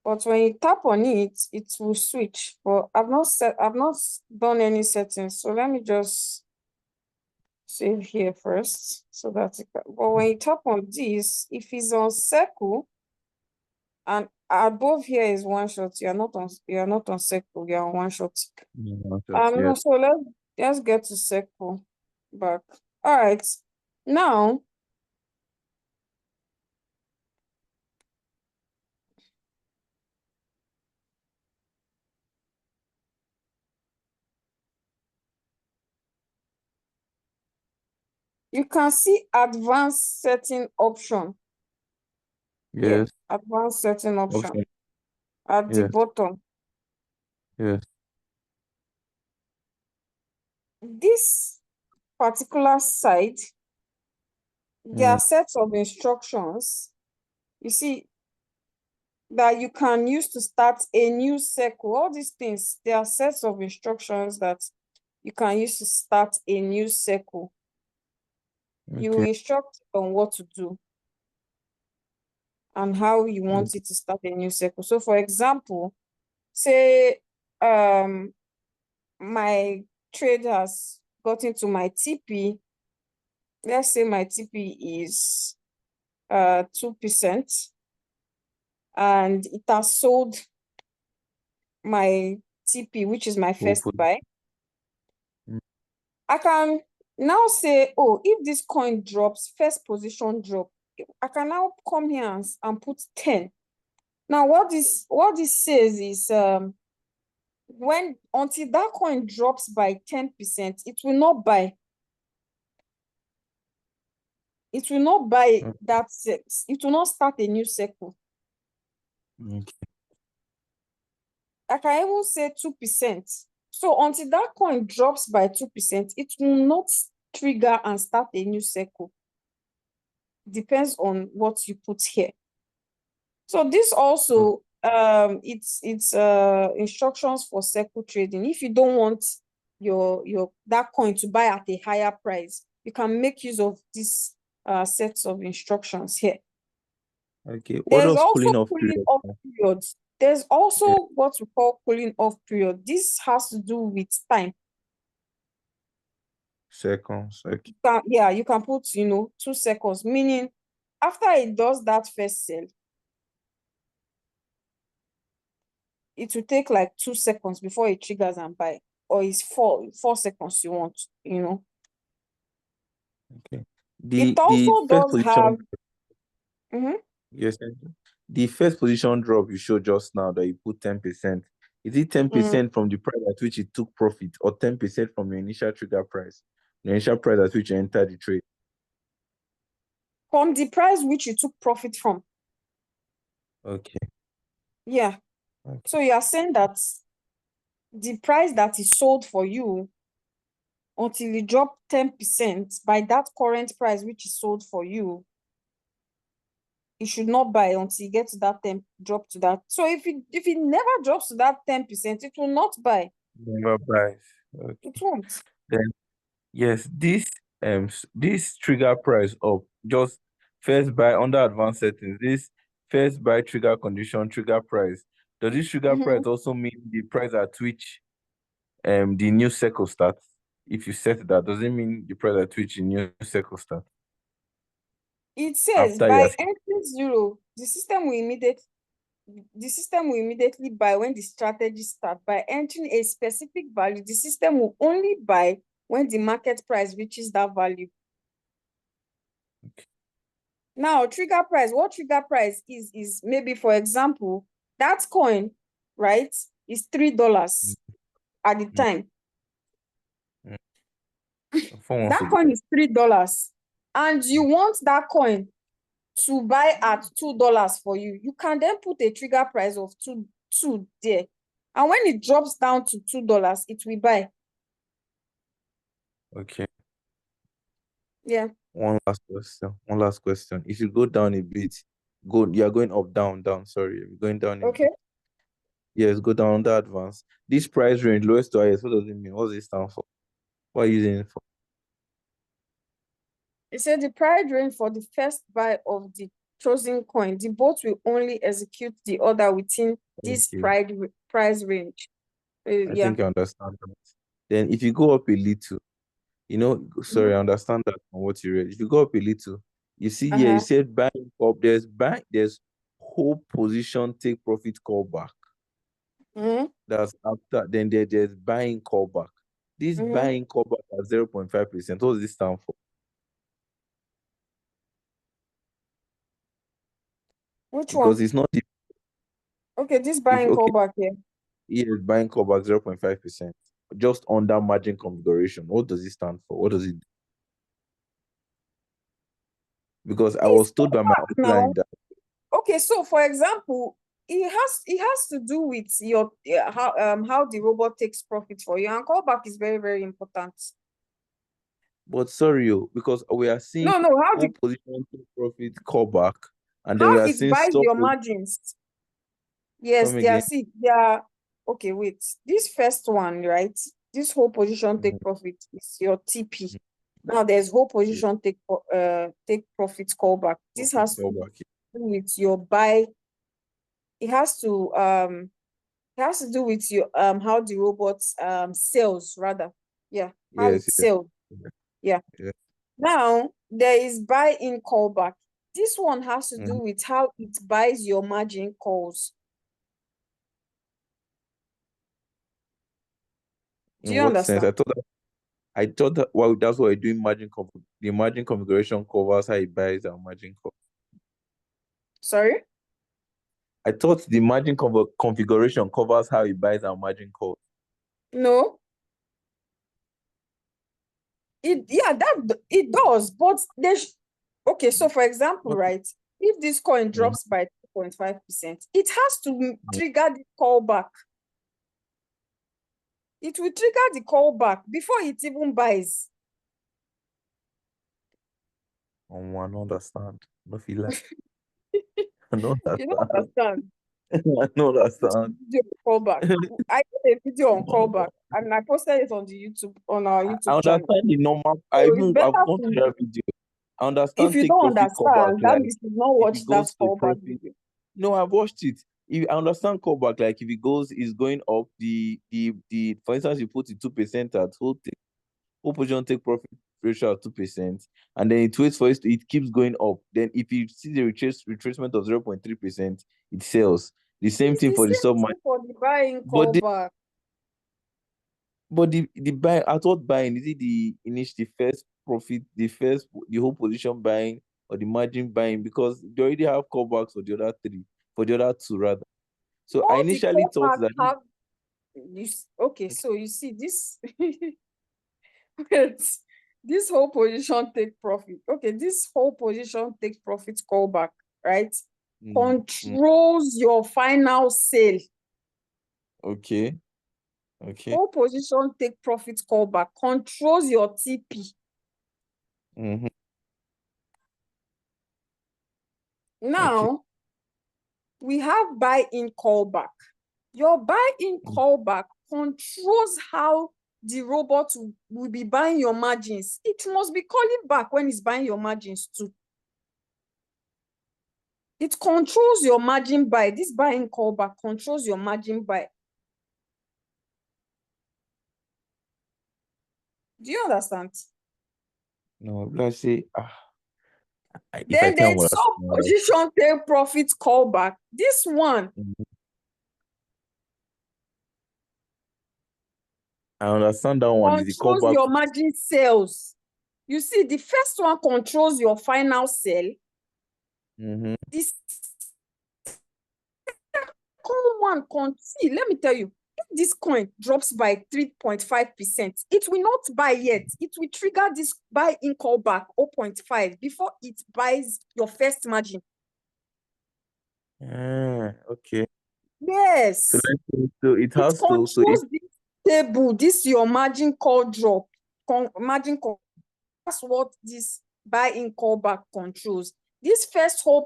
But when you tap on it, it will switch. But I've not done any settings. So let me just save here first so that but when you tap on this, if it's on circle and above here is one shot, you're not on circle, you're on one shot. No, No, so let's get to circle back. All right, now you can see advanced setting option. Yes. Advanced setting option Option. at the Yes. bottom. Yes. This particular site, there are sets of instructions, you see, that you can use to start a new circle. All these things, there are sets of instructions that you can use to start a new circle. You Okay. instruct on what to do and how you want it to start a new circle. So for example, say my trade has gotten to my TP. Let's say my TP is 2%, and it has sold my TP, which is my first buy. I can now say, oh, if this coin drops, first position drop, I can now come here and put 10. Now, what this says is until that coin drops by 10%, it will not buy. It will not buy that six. It will not start a new circle. Okay. I can even say 2%. So until that coin drops by 2%, it will not trigger and start a new circle. Depends on what you put here. So this also it's instructions for circle trading. If you don't want your that coin to buy at a higher price, you can make use of this sets of instructions here. Okay. What There's does also cooling off cooling period? off periods. There's also what we call cooling off period. This has to do with time. Seconds. Okay. You can put 2 seconds, meaning after it does that first sell, it will take like 2 seconds before it triggers and buy, or it's 4 seconds you want. Okay. It The also first does have position. Yes. The first position drop you showed just now that you put 10%. Is it 10% from the price at which it took profit, or 10% from your initial trigger price, the initial price at which you entered the trade? from the price which you took profit from. Okay. Yeah. Okay. So you are saying that the price that is sold for you until you drop 10% by that current price which is sold for you, you should not buy until you get to that 10, drop to that. So if it never drops to that 10%, it will not buy. Never buys. Okay. It won't. Then yes, this trigger price up, just first buy under advanced settings, this first buy trigger condition trigger price. Does this trigger price also mean the price at which the new cycle starts? If you set that, does it mean the price at which the new cycle starts? It says After by yes. entering 0, the system will immediately buy when the strategy starts. By entering a specific value, the system will only buy when the market price reaches that value. Okay. Now, trigger price, what trigger price is maybe, for example, that coin, right, is $3 at the time. That coin is $3, and you want that coin to buy at $2 for you. You can then put a trigger price of two there, and when it drops down to $2, it will buy. Okay. Yeah. One last question. If you go down a bit, you are going up, down, sorry. You're going down a Okay. bit. Yes, go down under advanced. This price range, lowest to highest, what does it mean? What does it stand for? What are you using it for? It said the price range for the first buy of the chosen coin, the bot will only execute the order within this price range. I think I understand that. Then if you go up a little, Sorry, I understand that from what you read. If you go up a little, you see here, you Uh-huh. said buying up. There's whole position take profit callback. Mm-hmm. That's after. Then there's buying callback. This Mm-hmm. buying callback at 0.5%. What does this stand for? Which Because one? it's not Okay, this if buying okay, callback here. here buying callback 0.5%. Just under margin configuration. What does it stand for? What does it do? Because I It's was told by my now. outline that Okay, so for example, it has to do with your how the robot takes profit for you, and callback is very, very important. but sorry, because we are seeing No, how full position take profit callback, and then we how are it seeing buys stop your margins. Yes, come again. they are okay. Wait, this first one, right? This whole position take profit is your TP. Now there's whole position take profit callback. This Profit has to do callback. with your buy. It has to do with your how the robot sells rather. Yeah, how it Yes, yes, sells. Yeah. yes. Now there is buy in callback. This one has to do Mhm. with how it buys your margin calls. Do In you what sense? understand? I thought that well, that's what we're doing. The margin configuration covers how it buys our margin call. Sorry? I thought the margin configuration covers how it buys our margin call. No. It does, but okay, so for example, What? right, if this coin Mhm. drops by 2.5%, it has to trigger the callback. It will trigger the callback before it even buys. I don't understand. I feel like I don't You don't understand. understand. I don't understand. Video callback. I did a video on No. callback and I posted it on our I YouTube channel. understand the normal. So it's I've better gone to that video. I if understand you take don't profit callback understand, that like means you've not if watched it that goes to callback profit. video. No, I've watched it. If I understand callback, like if it goes is going up, the for instance, you put the 2% at whole position take profit ratio at 2%, and then it waits for it keeps going up. Then if you see the retracement of 0.3%, it sells. The same It's thing the for the same sub thing for the buying but callback. But the buy at what buying is it the first profit, the whole position buying or the margin buying? Because they already have callbacks for the other for the other two rather. So I All the initially thought callbacks that have okay, so you see this wait, this whole position take profit. Okay, this whole position take profit callback, right? Mm, mm, Controls your final sale. okay, okay, Whole position take profit callback controls your TP. mhm, okay, Now we have buy-in callback. Your buy-in callback controls how the robot will be buying your margins. It must be calling back when it's buying your margins too. It controls your margin buy. This buy-in callback controls your margin buy. Do you understand? no, let's say if I Then can there's understand, sub position take profit callback. This one I understand that one is the controls callback. your margin sales. You see, the first one controls your final sale. This one see, let me tell you, if this coin drops by 3.5%, it will not buy yet. It will trigger this buy in callback 0.5 before it buys your first margin. Okay. Yes. So it It has to controls this table, this your margin call drop. Margin call. That's what this buy in callback controls. This first whole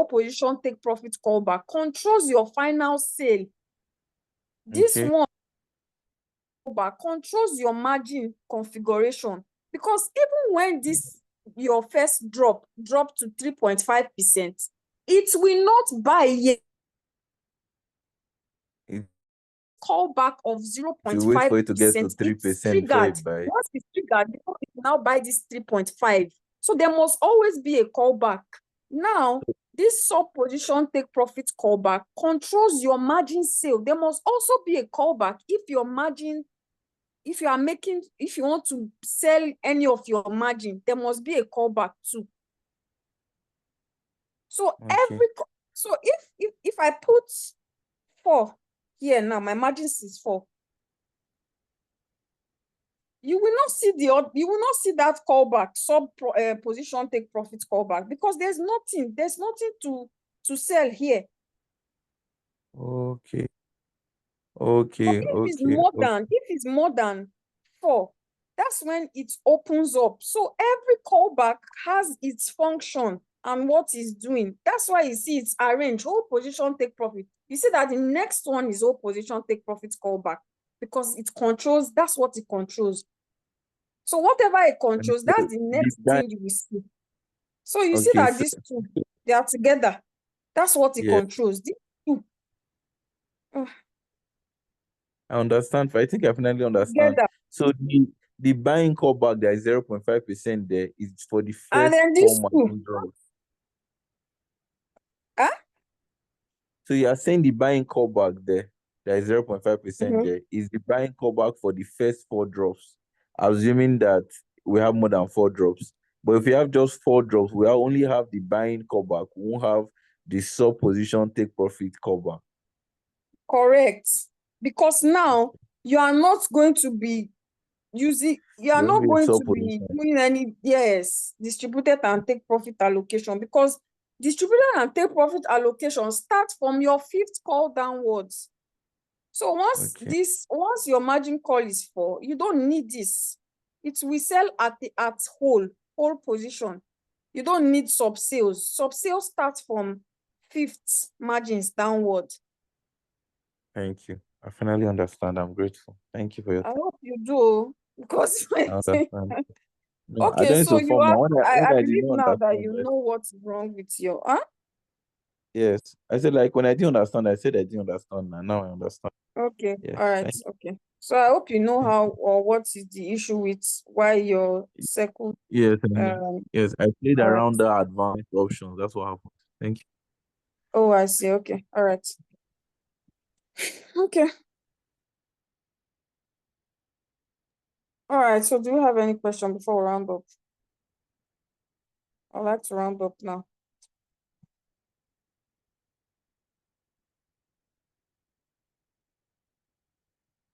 position take profit callback controls your final sale. This okay. one callback controls your margin configuration, because even when this your first drop to 3.5%, it will not buy yet. callback of To wait for it to get to 0.5%, 3% it's before you triggered. buy it. Once it's triggered, you now buy this 3.5. So there must always be a callback. Now, this sub position take profit callback controls your margin sale. There must also be a callback if your margin, if you want to sell any of your margin, there must be a callback too. So Okay. so if I put 4 here now, my margin is 4. You will not see that callback sub position take profit callback because there's nothing to sell here. Okay. So if it's more than 4, that's when it opens up. So every callback has its function and what it's doing. That's why you see it's arranged. Whole position take profit. You see that the next one is whole position take profit callback because it controls, that's what it controls. So whatever it controls, that's the next thing you will see. So you see that these two, they are together. That's what it controls. These two. I understand. I think I finally understand. Together. So the buying callback, there is 0.5% there is for the And first then 4 these margin two. drops. Huh? So you are saying the buying callback there is 0.5% there is the buying callback for the first 4 drops, assuming that we have more than 4 drops. But if we have just 4 drops, we only have the buying callback. We won't have the sub position take profit callback. Correct. Because now you are not going to be doing any distributed and take profit allocation, because distributed and take profit allocation starts from your 5th call downwards. So once your margin call is 4, you don't need this. It will sell at whole position. You don't need sub sales. Sub sales starts from 5th margins downward. Thank you. I finally understand. I'm grateful. Thank you for your time. I hope you do, because I understand. No, I okay, don't need so to form now. I When I did believe not now that understand, you know what's wrong with your yes. I said, like, when I didn't understand, I said I didn't understand. Now I understand. Okay, Yes. all right, okay. So I hope you know how or what is the issue with why your circle. Yes. Yes. I played all right. around the advanced options. That's what happened. Thank you. Oh, I see. Okay, all right. Okay. All right. So do you have any question before we round up? I'd like to round up now.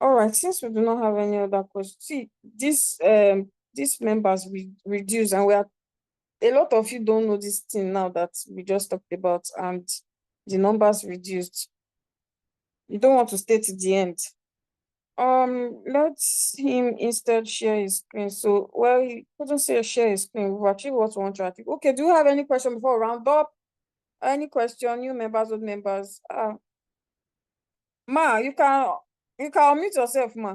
All right, since we do not have any other questions, see, these members we reduce, and we are, a lot of you don't know this thing now that we just talked about, and the numbers reduced. You don't want to stay to the end. Let him instead share his screen. So, well, he couldn't say share his screen. We've achieved what we want to achieve. Okay, do you have any question before we round up? Any question, new members, old members? Ma, you can unmute yourself, ma.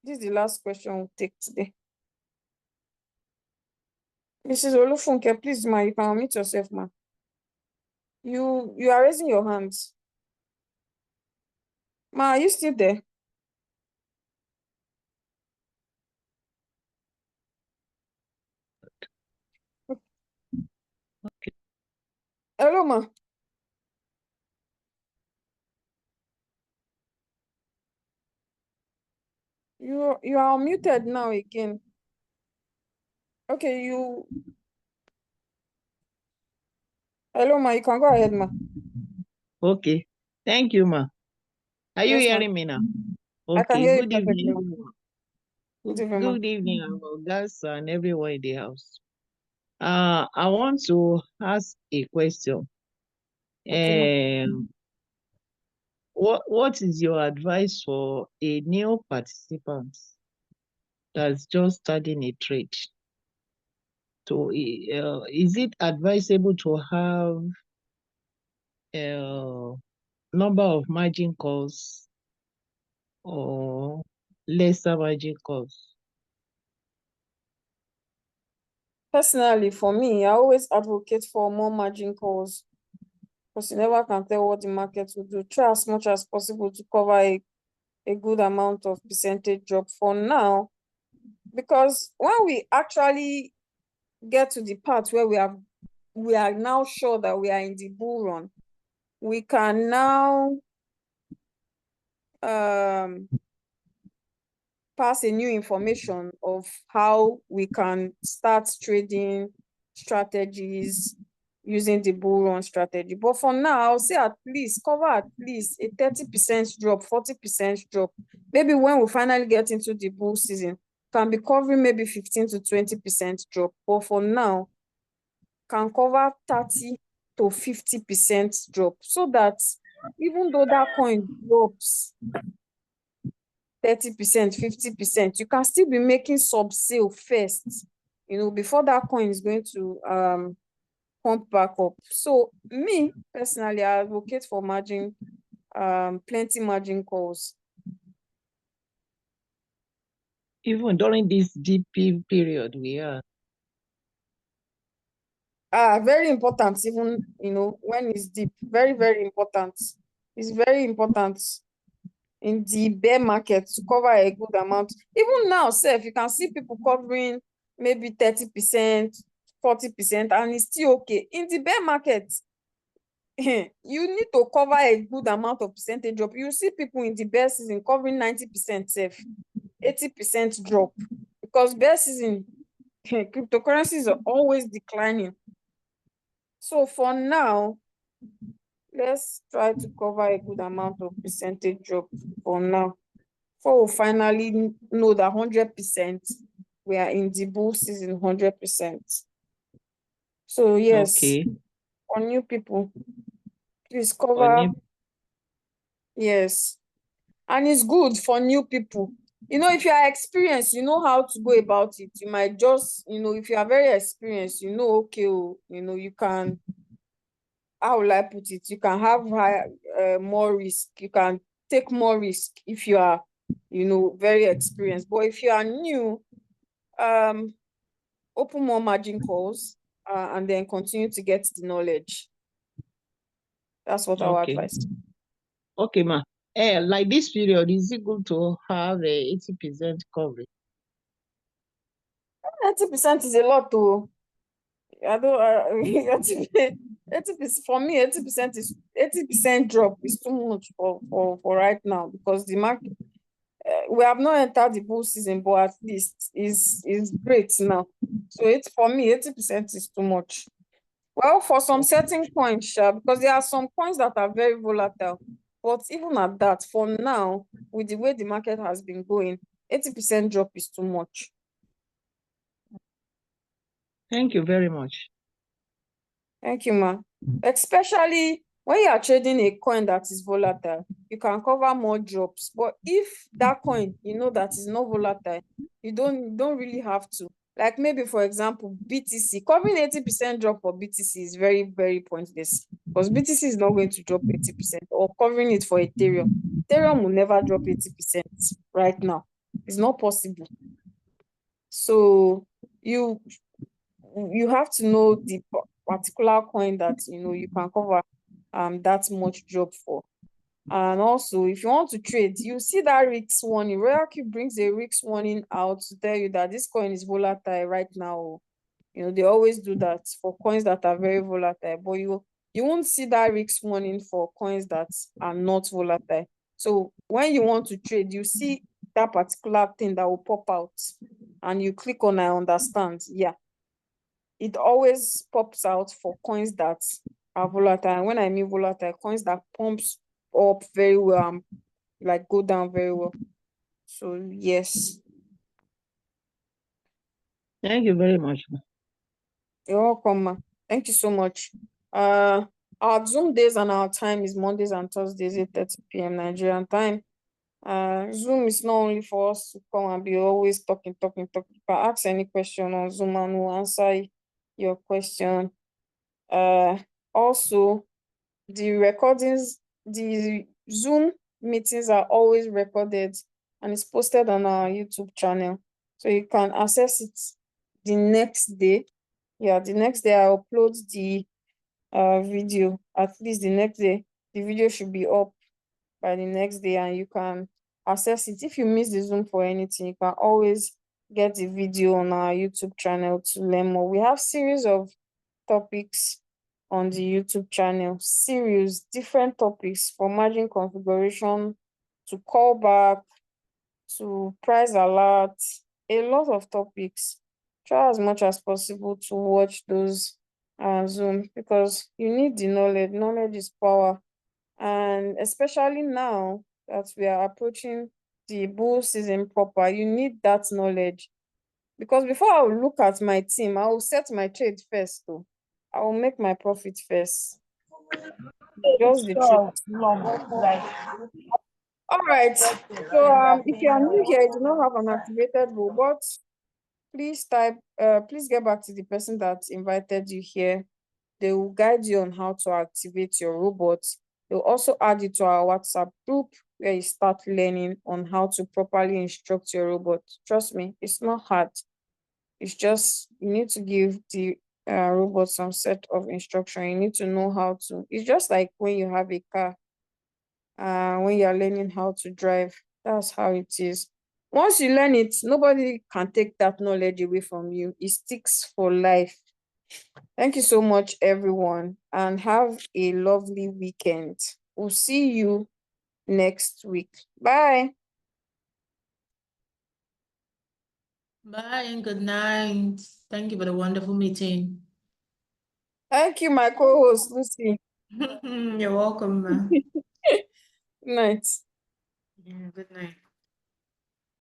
This is the last question we'll take today. Mrs. Olufunke, please, ma, you can unmute yourself, ma. You are raising your hands. Ma, are you still there? Okay. Hello, ma. You are unmuted now again. Okay, hello, ma, you can go ahead, ma. Okay. Thank you, ma. Are you Yes, ma. hearing me now? I can Okay. hear you Good perfectly, ma. evening. Good evening, ma. Good evening, our guests and everyone in the house. I want to ask a question. Okay, ma. What is your advice for a new participant that's just starting a trade? So, is it advisable to have a number of margin calls or lesser margin calls? Personally, for me, I always advocate for more margin calls. because you never can tell what the market will do. Try as much as possible to cover a good amount of percentage drop for now, because when we actually get to the part where we are now sure that we are in the bull run, we can now pass a new information of how we can start trading strategies using the bull run strategy. But for now, I'll say at least cover at least a 30% drop, 40% drop. Maybe when we finally get into the bull season, can be covering maybe 15 to 20% drop. But for now, can cover 30 to 50% drop, so that even though that coin drops 30%, 50%, you can still be making sub sale first, before that coin is going to pump back up. So me personally, I advocate for margin, plenty margin calls. Even during this DP period we are. Very important, even when it's deep. Very, very important. It's very important in the bear market to cover a good amount. Even now, sef, you can see people covering maybe 30%, 40%, and it's still okay. In the bear market, you need to cover a good amount of percentage drop. You see people in the bear season covering 90% sef, 80% drop, because bear season, cryptocurrencies are always declining. So for now, let's try to cover a good amount of percentage drop for now, before we finally know that 100% we are in the bull season 100%. So yes, Okay. for new people, please For cover. new- Yes, and it's good for new people. If you are experienced, you know how to go about it. You might just, if you are very experienced, okay, you can, how will I put it? You can have more risk. You can take more risk if you are, very experienced. But if you are new, open more margin calls, and then continue to get the knowledge. That's what I would Okay. advise. Okay, ma. Like this period, is it good to have a 80% coverage? 80% is a lot, though. I don't. 80% for me. 80% drop is too much for right now, because the market. We have not entered the bull season, but at least is great now. So for me, 80% is too much. Well, for some certain coins, because there are some coins that are very volatile. But even at that, for now, with the way the market has been going, 80% drop is too much. Thank you very much. Thank you, ma. Especially when you are trading a coin that is volatile, you can cover more drops. But if that coin, that is not volatile, you don't really have to. Like maybe, for example, BTC, covering 80% drop for BTC is very, very pointless, because BTC is not going to drop 80%, or covering it for Ethereum. Ethereum will never drop 80% right now. It's not possible. So you have to know the particular coin that you can cover that much drop for. And also, if you want to trade, you see that risk warning. RoyalQ brings a risk warning out to tell you that this coin is volatile right now. They always do that for coins that are very volatile, but you won't see that risk warning for coins that are not volatile. So when you want to trade, you see that particular thing that will pop out, and you click on I understand. Yeah, it always pops out for coins that are volatile. And when I mean volatile, coins that pumps up very well, like go down very well. So yes. Thank you very much, ma. You're welcome, ma. Thank you so much. Our Zoom days and our time is Mondays and Thursdays, 8:30 p.m. Nigerian time. Zoom is not only for us to come and be always talking. You can ask any question on Zoom and we'll answer your question. Also, the recordings, the Zoom meetings are always recorded and it's posted on our YouTube channel. So you can access it the next day. Yeah, the next day I upload the video. At least the next day, the video should be up by the next day, and you can access it. If you miss the Zoom for anything, you can always get the video on our YouTube channel to learn more. We have series of topics on the YouTube channel, different topics, for margin configuration to callback to price alert, a lot of topics. Try as much as possible to watch those Zoom, because you need the knowledge. Knowledge is power. And especially now that we are approaching the bull season proper, you need that knowledge. Because before I will look at my team, I will set my trade first though. I will make my profit first. Just the truth. All right. So if you are new here, you do not have an activated robot, please get back to the person that invited you here. They will guide you on how to activate your robot. They'll also add you to our WhatsApp group where you start learning on how to properly instruct your robot. Trust me, it's not hard. It's just you need to give the robot some set of instruction. You need to know how to. It's just like when you have a car. When you're learning how to drive, that's how it is. Once you learn it, nobody can take that knowledge away from you. It sticks for life. Thank you so much, everyone, and have a lovely weekend. We'll see you next week. Bye. Bye and good night. Thank you for the wonderful meeting. Thank you, my co-host, Lucy. You're welcome. Good night. Yeah, good night.